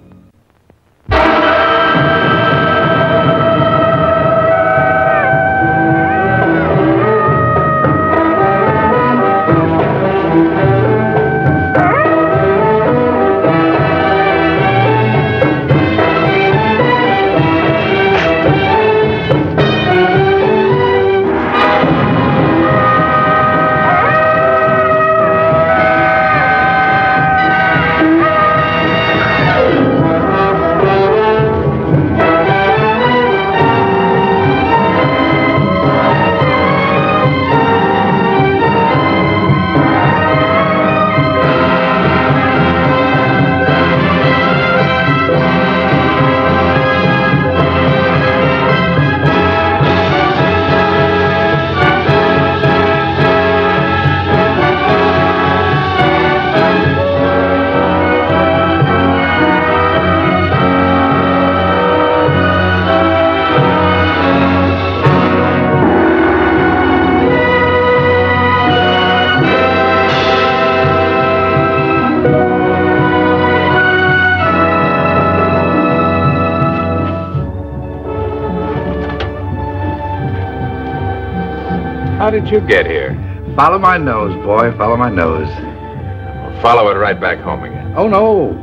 How did you get here? Follow my nose, boy. Follow my nose. Well, follow it right back home again. Oh, no.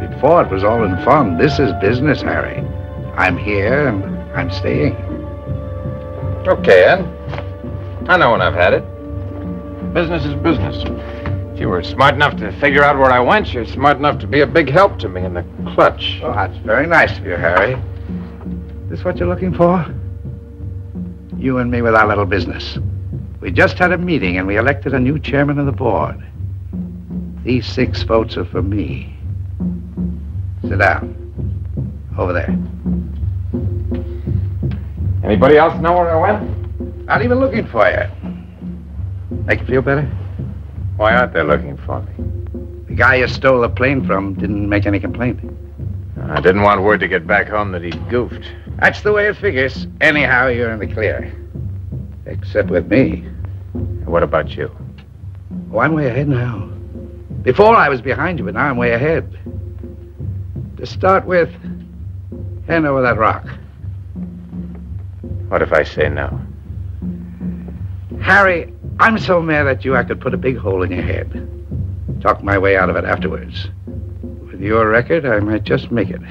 Before it was all in fun. This is business, Harry. I'm here and I'm staying. Okay, Ed. I know when I've had it. Business is business. If you were smart enough to figure out where I went, you're smart enough to be a big help to me in the clutch. Oh, that's very nice of you, Harry. This what you're looking for? You and me with our little business. We just had a meeting and we elected a new chairman of the board. These 6 votes are for me. Sit down. Over there. Anybody else know where I went? Not even looking for you. Make you feel better? Why aren't they looking for me? The guy you stole the plane from didn't make any complaint. I didn't want word to get back home that he'd goofed. That's the way it figures. Anyhow, you're in the clear. Except with me. What about you? Oh, I'm way ahead now. Before I was behind you, but now I'm way ahead. To start with, hand over that rock. What if I say no? Harry, I'm so mad at you I could put a big hole in your head. Talk my way out of it afterwards. With your record, I might just make it.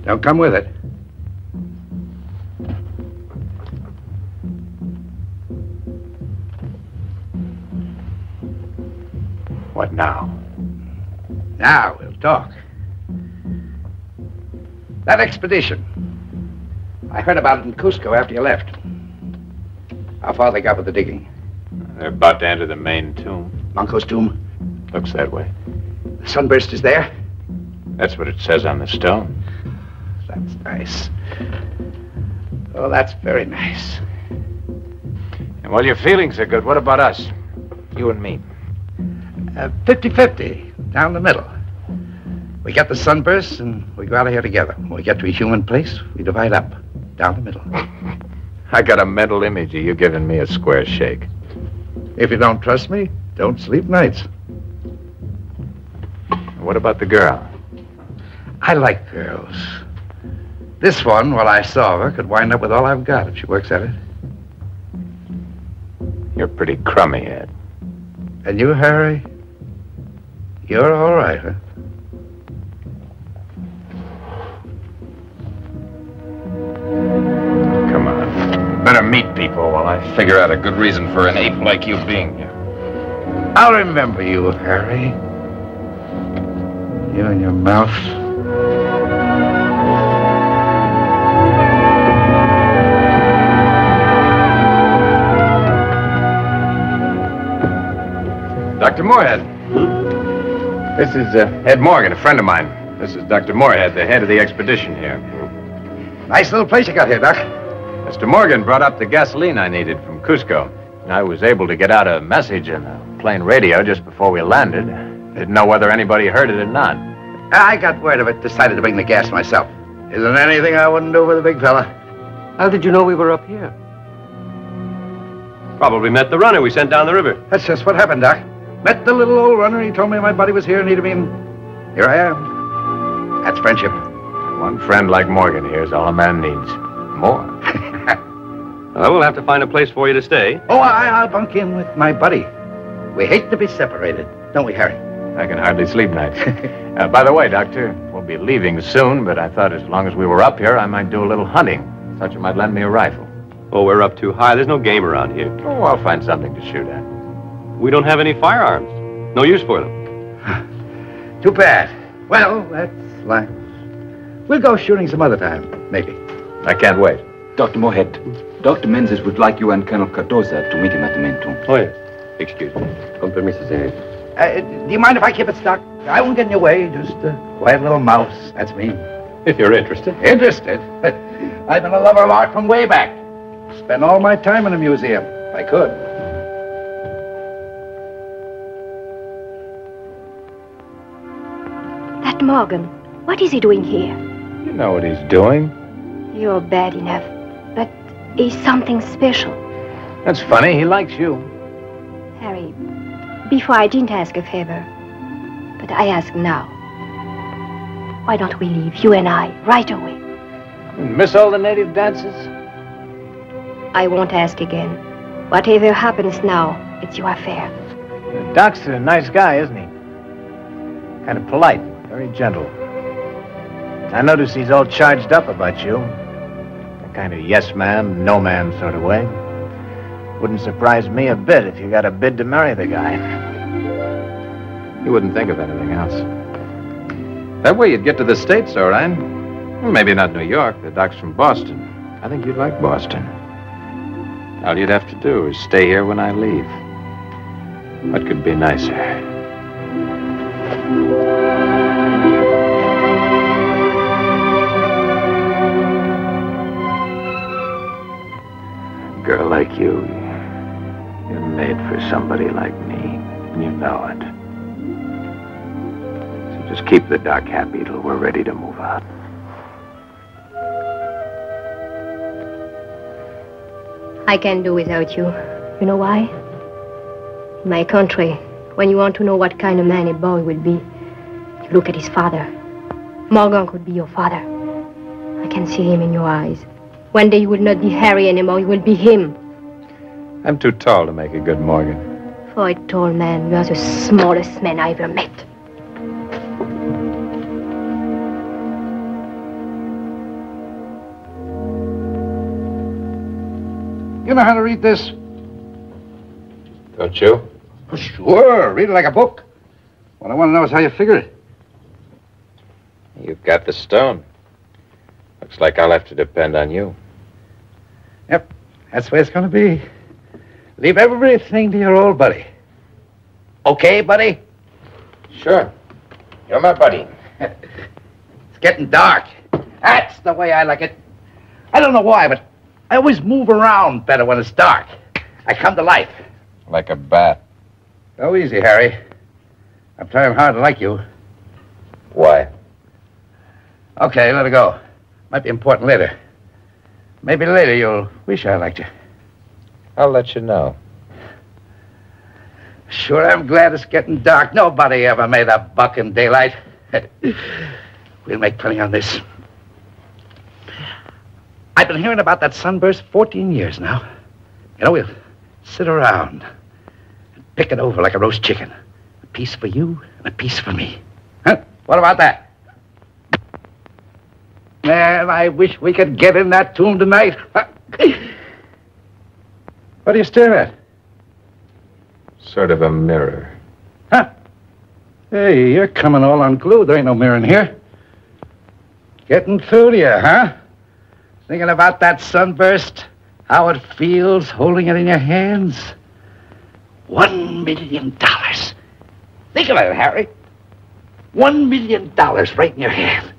Don't come with it. What now? Now we'll talk. That expedition. I heard about it in Cusco after you left. How far they got with the digging? They're about to enter the main tomb. Manco's tomb? Looks that way. The sunburst is there? That's what it says on the stone. That's nice. Oh, that's very nice. And while your feelings are good, what about us? You and me. 50-50, down the middle. We get the sunburst and we go out of here together. When we get to a human place, we divide up, down the middle. I got a mental image of you giving me a square shake. If you don't trust me, don't sleep nights. What about the girl? I like girls. This one, while I saw her, could wind up with all I've got if she works at it. You're pretty crummy, Ed. And you, Harry? You're all right, huh? Come on. Better meet people while I figure out a good reason for an ape like you being here. I'll remember you, Harry. You and your mouth. Dr. Moorhead. This is Ed Morgan, a friend of mine. This is Dr. Moorhead, the head of the expedition here. Nice little place you got here, Doc. Mr. Morgan brought up the gasoline I needed from Cusco. I was able to get out a message in the plane radio just before we landed. Didn't know whether anybody heard it or not. I got word of it, decided to bring the gas myself. Isn't anything I wouldn't do for the big fella. How did you know we were up here? Probably met the runner we sent down the river. That's just what happened, Doc. Met the little old runner. He told me my buddy was here and needed me, and here I am. That's friendship. One friend like Morgan here is all a man needs. More. Well, we'll have to find a place for you to stay. Oh, I'll bunk in with my buddy. We hate to be separated, don't we, Harry? I can hardly sleep nights. By the way, Doctor, we'll be leaving soon, but I thought as long as we were up here, I might do a little hunting. Thought you might lend me a rifle. Oh, we're up too high. There's no game around here. Oh, I'll find something to shoot at. We don't have any firearms. No use for them. Too bad. Well, that's life. We'll go shooting some other time, maybe. I can't wait. Dr. Moorhead, Dr. Menzies would like you and Colonel Cardoza to meet him at the main tomb. Oh, yes. Excuse me. Con permiso, senor. Do you mind if I keep it stuck? I won't get in your way. Just a quiet little mouse. That's me. If you're interested. Interested? I've been a lover of art from way back. Spend all my time in a museum, if I could. That Morgan, what is he doing here? You know what he's doing. You're bad enough, but he's something special. That's funny. He likes you. Harry, before I didn't ask a favor, but I ask now. Why don't we leave, you and I, right away? You miss all the native dances? I won't ask again. Whatever happens now, it's your affair. Doc's a nice guy, isn't he? Kind of polite, very gentle. I notice he's all charged up about you. A kind of yes man, no man sort of way. Wouldn't surprise me a bit if you got a bid to marry the guy. You wouldn't think of anything else. That way you'd get to the States, all right. Well, maybe not New York. The doc's from Boston. I think you'd like Boston. All you'd have to do is stay here when I leave. What could be nicer? A girl like you, you're made for somebody like me, and you know it. So just keep the doc happy till we're ready to move out. I can't do without you. You know why? In my country, when you want to know what kind of man a boy will be, you look at his father. Morgan could be your father. I can see him in your eyes. One day you will not be Harry anymore, you will be him. I'm too tall to make a good Morgan. For a tall man, you are the smallest man I ever met. You know how to read this? Don't you? Oh, sure. Read it like a book. What I want to know is how you figure it. You've got the stone. Looks like I'll have to depend on you. Yep. That's the way it's going to be. Leave everything to your old buddy. Okay, buddy? Sure. You're my buddy. It's getting dark. That's the way I like it. I don't know why, but I always move around better when it's dark. I come to life. Like a bat. Go easy, Harry. I'm trying hard to like you. Why? Okay, let it go. Might be important later. Maybe later you'll wish I liked you. I'll let you know. Sure, I'm glad it's getting dark. Nobody ever made a buck in daylight. We'll make plenty on this. I've been hearing about that sunburst 14 years now. You know, we'll sit around and pick it over like a roast chicken. A piece for you and a piece for me. Huh? What about that? Man, I wish we could get in that tomb tonight. What are you staring at? Sort of a mirror. Huh? Hey, you're coming all unglued. There ain't no mirror in here. Getting through to you, huh? Thinking about that sunburst? How it feels holding it in your hands? $1 million. Think of it, Harry. $1 million right in your hand.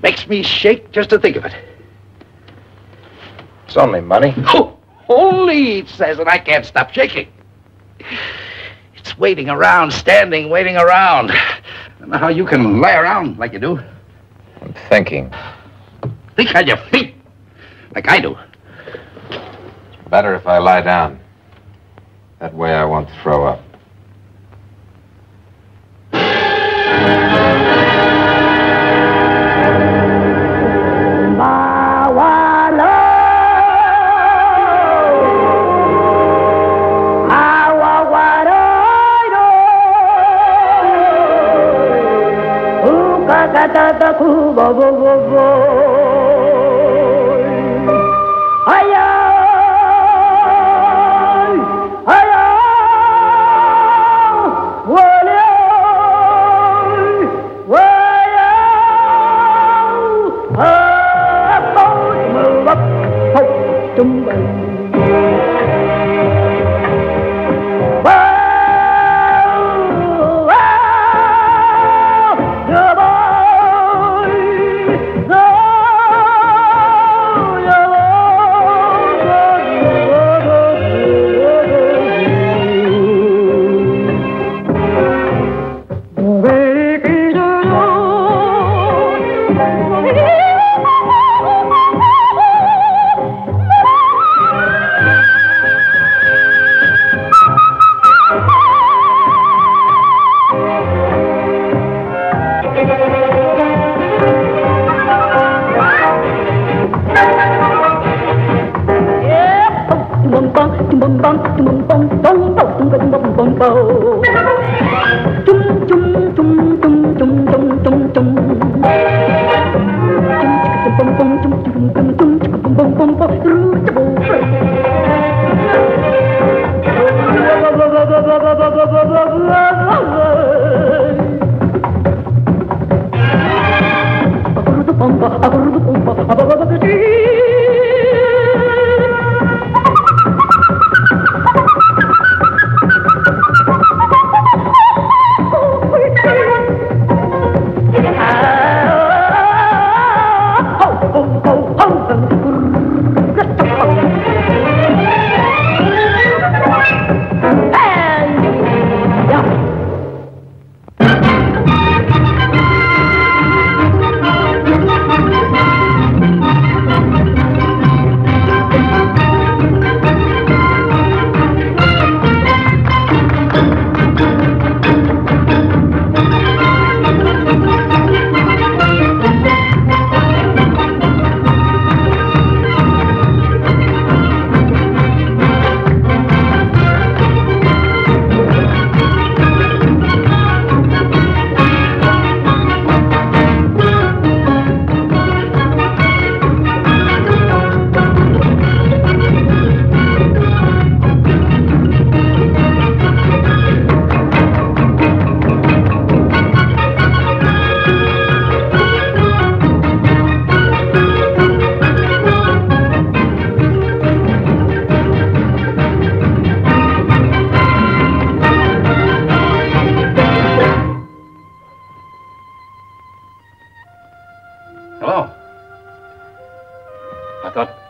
Makes me shake just to think of it. It's only money. Oh, only, it says, and I can't stop shaking. It's waiting around, standing, waiting around. I don't know how you can lie around like you do. I'm thinking. Think on your feet, like I do. Better if I lie down. That way I won't throw up.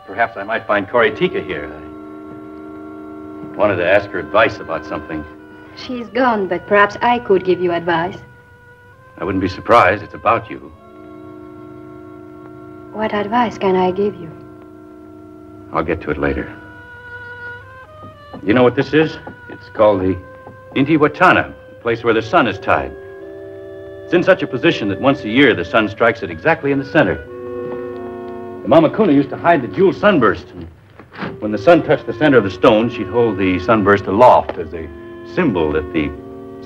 Perhaps I might find Cory Tika here. I wanted to ask her advice about something. She's gone, but perhaps I could give you advice. I wouldn't be surprised. It's about you. What advice can I give you? I'll get to it later. You know what this is? It's called the Intihuatana, a place where the sun is tied. It's in such a position that once a year the sun strikes it exactly in the center. The Mamakuna used to hide the jeweled sunburst. And when the sun touched the center of the stone, she'd hold the sunburst aloft as a symbol that the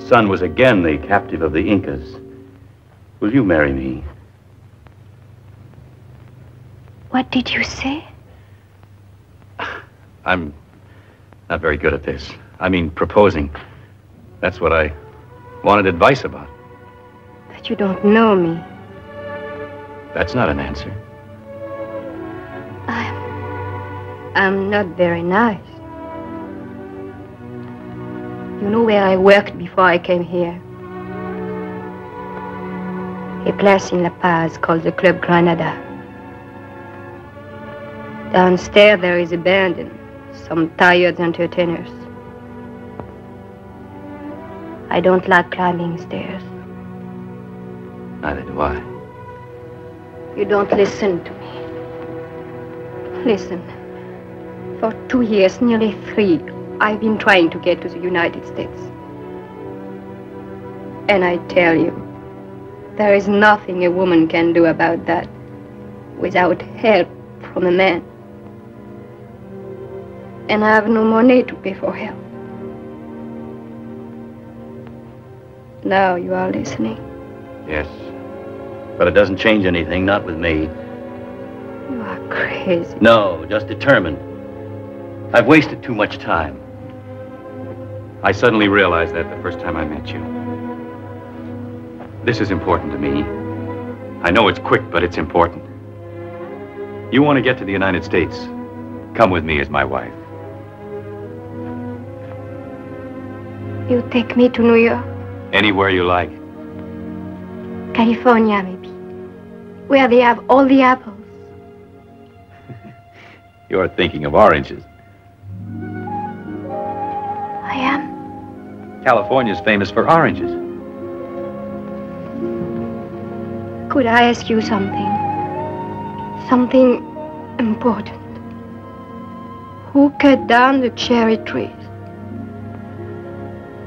sun was again the captive of the Incas. Will you marry me? What did you say? I'm not very good at this. I mean, proposing. That's what I wanted advice about. But you don't know me. That's not an answer. I'm not very nice. You know where I worked before I came here? A place in La Paz called the Club Granada. Downstairs there is a band and some tired entertainers. I don't like climbing stairs. Neither do I. You don't listen to me. Listen. For 2 years, nearly 3, I've been trying to get to the United States. And I tell you, there is nothing a woman can do about that without help from a man. And I have no money to pay for help. Now you are listening. Yes. But it doesn't change anything, not with me. You are crazy. No, just determined. I've wasted too much time. I suddenly realized that the first time I met you. This is important to me. I know it's quick, but it's important. You want to get to the United States. Come with me as my wife. You take me to New York? Anywhere you like. California, maybe. Where they have all the apples. You're thinking of oranges. I am. California's famous for oranges. Could I ask you something? Something important. Who cut down the cherry trees?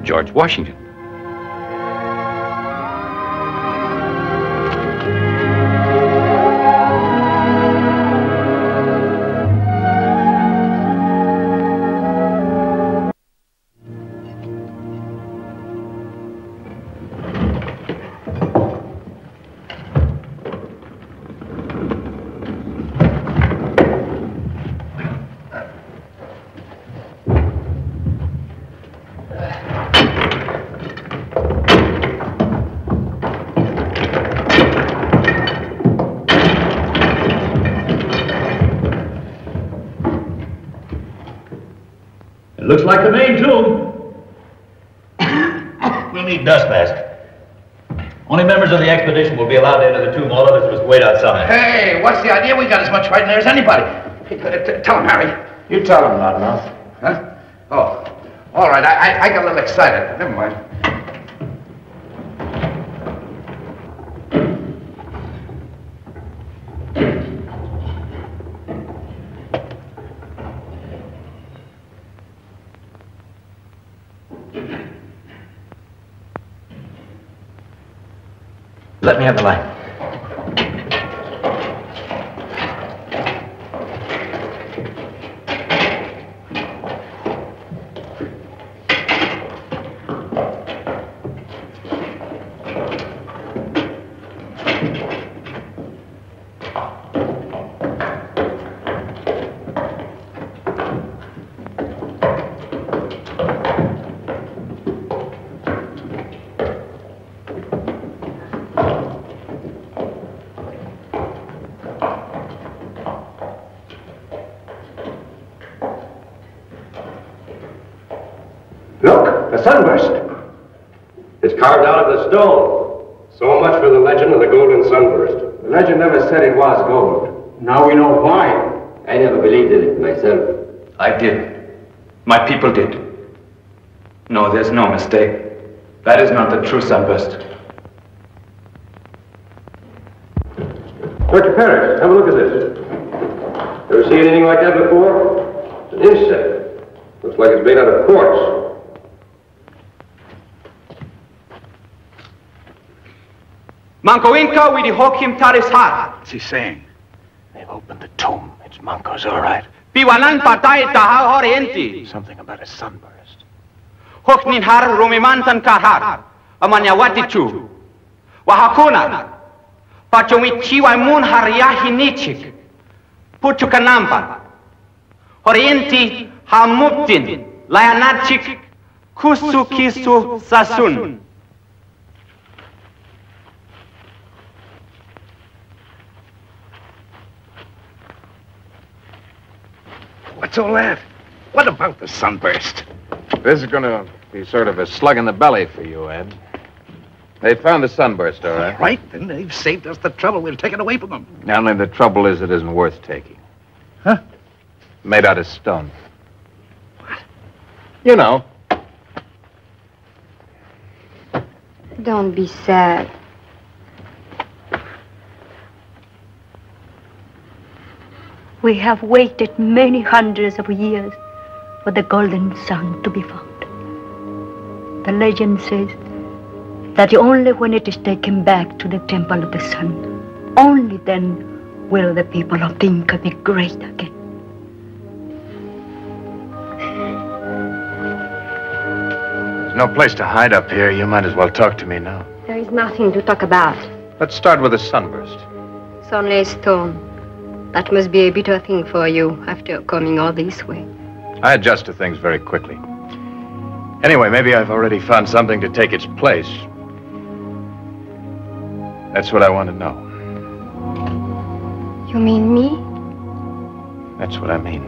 George Washington. Looks like the main tomb. We'll need dust mask. Only members of the expedition will be allowed into the tomb. All others must wait outside. Hey, what's the idea? We got as much right in there as anybody. Hey, tell him, Harry. You tell him, Loudmouth. Huh? Oh, all right. I got a little excited. Never mind. Let me have the light. Look, the sunburst. It's carved out of the stone. So much for the legend of the golden sunburst. The legend never said it was gold. Now we know why. I never believed in it myself. I did. My people did. No, there's no mistake. That is not the true sunburst. Dr. Parrish, have a look at this. Ever seen anything like that before? It's an insect. Looks like it's made out of quartz. Manco Inca, we hokim taris har. What's he saying? They've opened the tomb. It's Manco's, all right. Piwanan patay taha orienti. Something about a sunburst. Hoknin har rumimantan kahar. Amanyawati chu. Wahakuna. Pachomichiwa mun har yahinichik. Puchukanampa. Orienti hamuptin. Layanachik. Kusu kisu sasun. What's all that? What about the sunburst? This is going to be sort of a slug in the belly for you, Ed. They found the sunburst, all right? Right, then they've saved us the trouble. We'll take it away from them. Only the trouble is it isn't worth taking. Huh? Made out of stone. What? You know. Don't be sad. We have waited many hundreds of years for the golden sun to be found. The legend says that only when it is taken back to the temple of the sun, only then will the people of the Inca be great again. There's no place to hide up here. You might as well talk to me now. There is nothing to talk about. Let's start with the sunburst. It's only a stone. That must be a bitter thing for you after coming all this way. I adjust to things very quickly. Anyway, maybe I've already found something to take its place. That's what I want to know. You mean me? That's what I mean.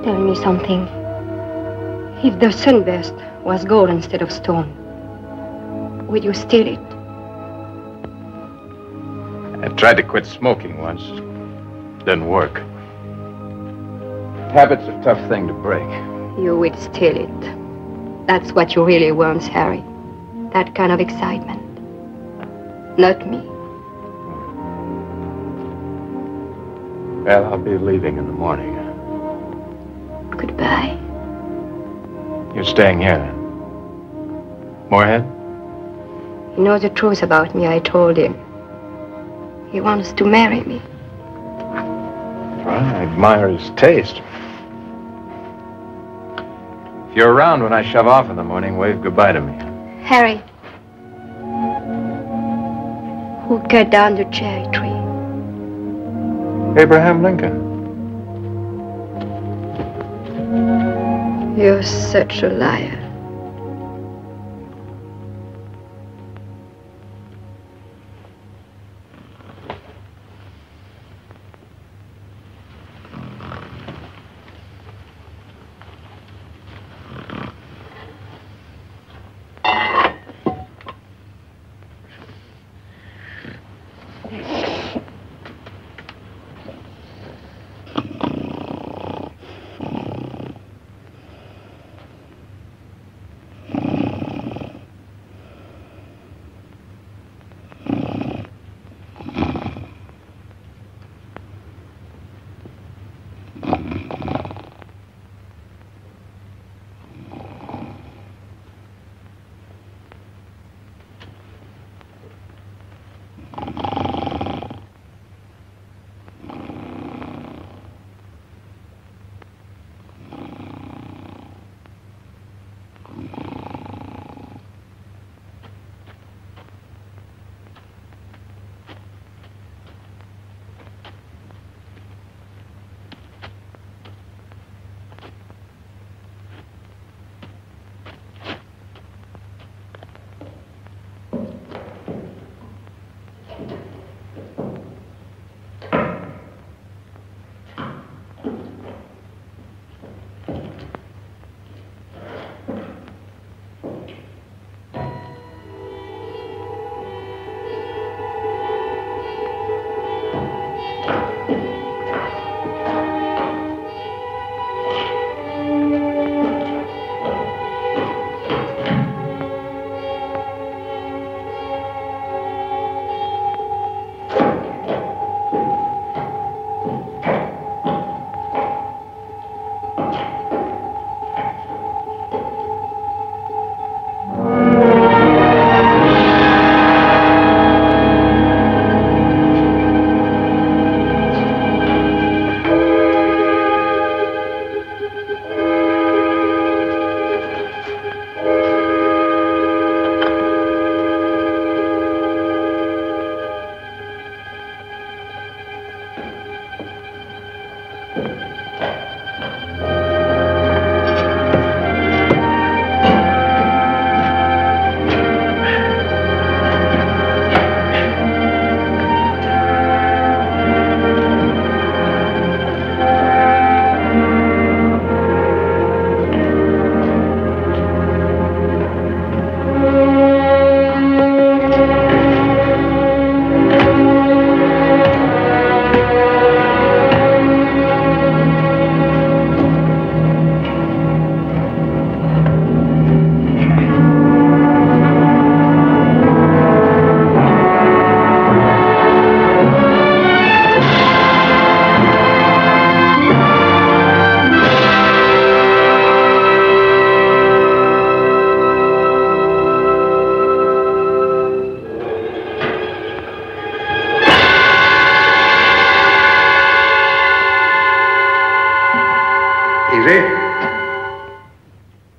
Tell me something. If the sunburst was gold instead of stone, would you steal it? I tried to quit smoking once. Didn't work. Habit's a tough thing to break. You would steal it. That's what you really want, Harry. That kind of excitement. Not me. Well, I'll be leaving in the morning. Goodbye. You're staying here, then? Moorhead? He knows the truth about me, I told him. He wants to marry me. Well, I admire his taste. If you're around when I shove off in the morning, wave goodbye to me. Harry. Who cut down the cherry tree? Abraham Lincoln. You're such a liar.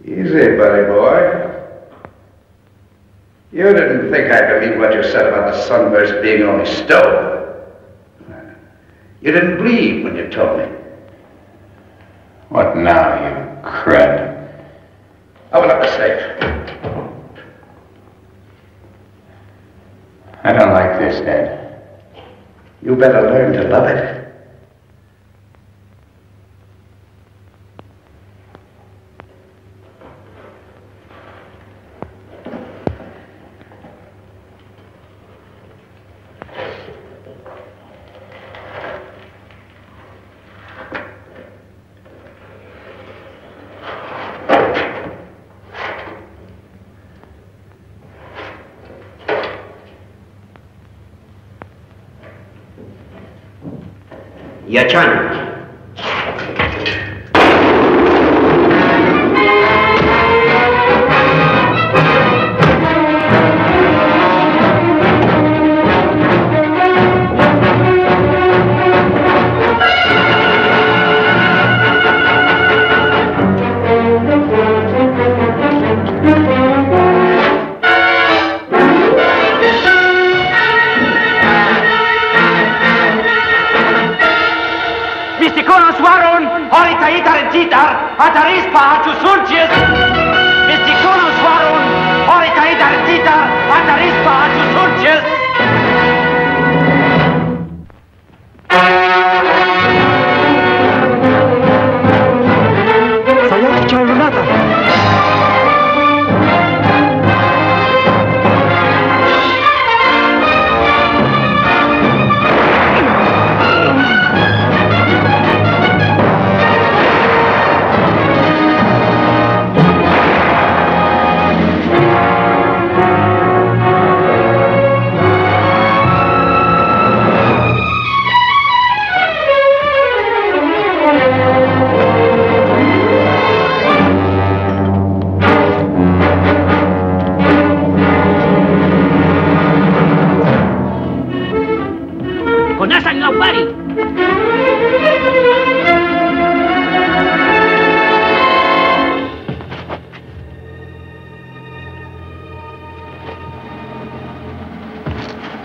Easy, buddy boy. You didn't think I believed what you said about the sunburst being only stone. You didn't believe when you told me. What now, you crud? Open up the safe. I don't like this, Ed. You better learn to love it. Your turn.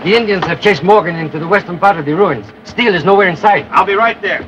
The Indians have chased Morgan into the western part of the ruins. Steele is nowhere in sight. I'll be right there.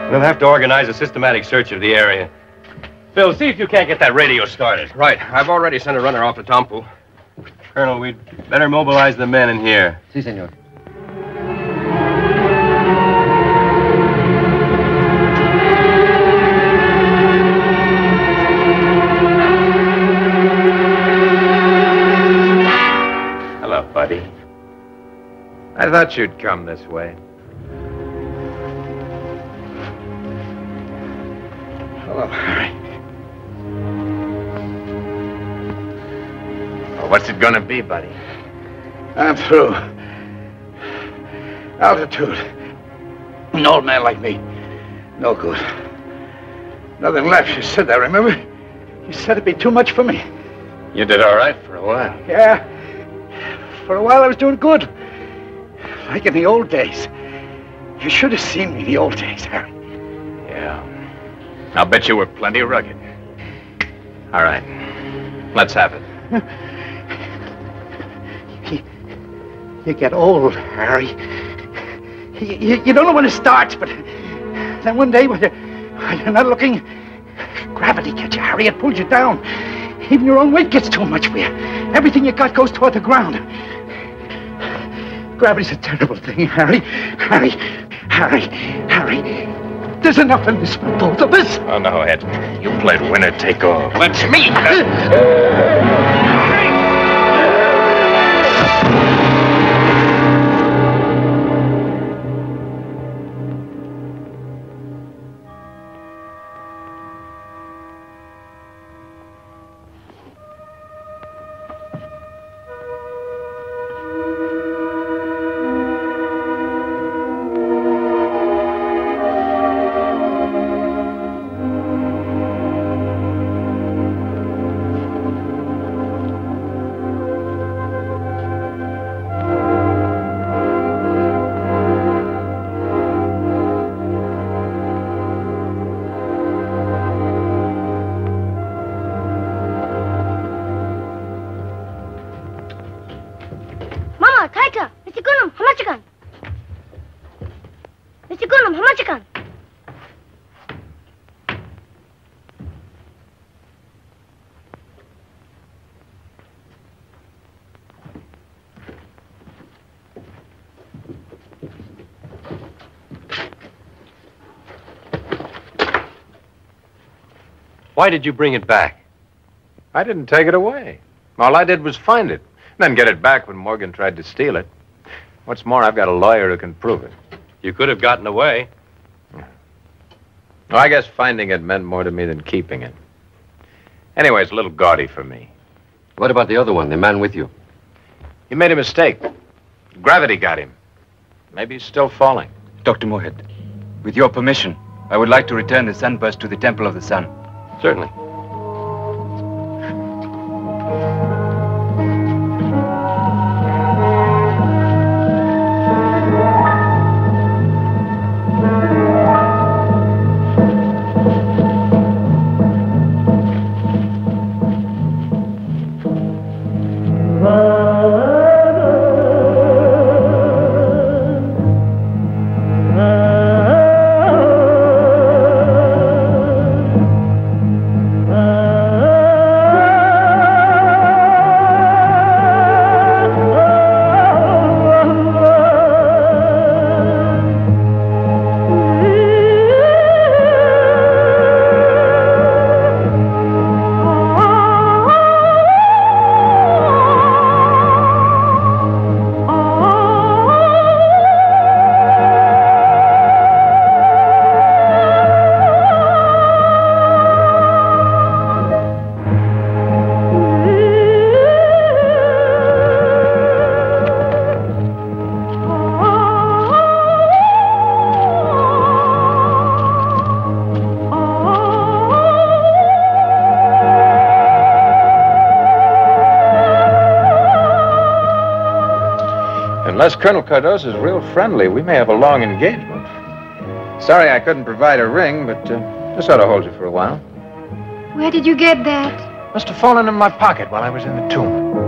We'll have to organize a systematic search of the area. Phil, see if you can't get that radio started. Right. I've already sent a runner off to Tompu. Colonel, we'd better mobilize the men in here. Si, senor. thought you'd come this way. Hello, Harry. Well, what's it gonna be, buddy? I'm through. Altitude. An old man like me. No good. Nothing left. You said that, remember? You said it'd be too much for me. You did all right for a while. Yeah. For a while I was doing good. Like in the old days. You should have seen me in the old days, Harry. Yeah. I'll bet you were plenty rugged. All right. Let's have it. You get old, Harry. You don't know when it starts, but then one day when you're not looking, gravity gets you, Harry. It pulls you down. Even your own weight gets too much for you. Everything you got goes toward the ground. Gravity's a terrible thing, Harry. Harry. There's enough in this for both of us. Oh, no, Ed. You played winner take all. That's me. Why did you bring it back? I didn't take it away. All I did was find it, then get it back when Morgan tried to steal it. What's more, I've got a lawyer who can prove it. You could have gotten away. Well, I guess finding it meant more to me than keeping it. Anyway, it's a little gaudy for me. What about the other one, the man with you? He made a mistake. Gravity got him. Maybe he's still falling. Dr. Moorhead, with your permission, I would like to return the sunburst to the Temple of the Sun. Certainly. Unless Colonel Cardoso is real friendly, we may have a long engagement. Sorry I couldn't provide a ring, but this ought to hold you for a while. Where did you get that? Must have fallen in my pocket while I was in the tomb.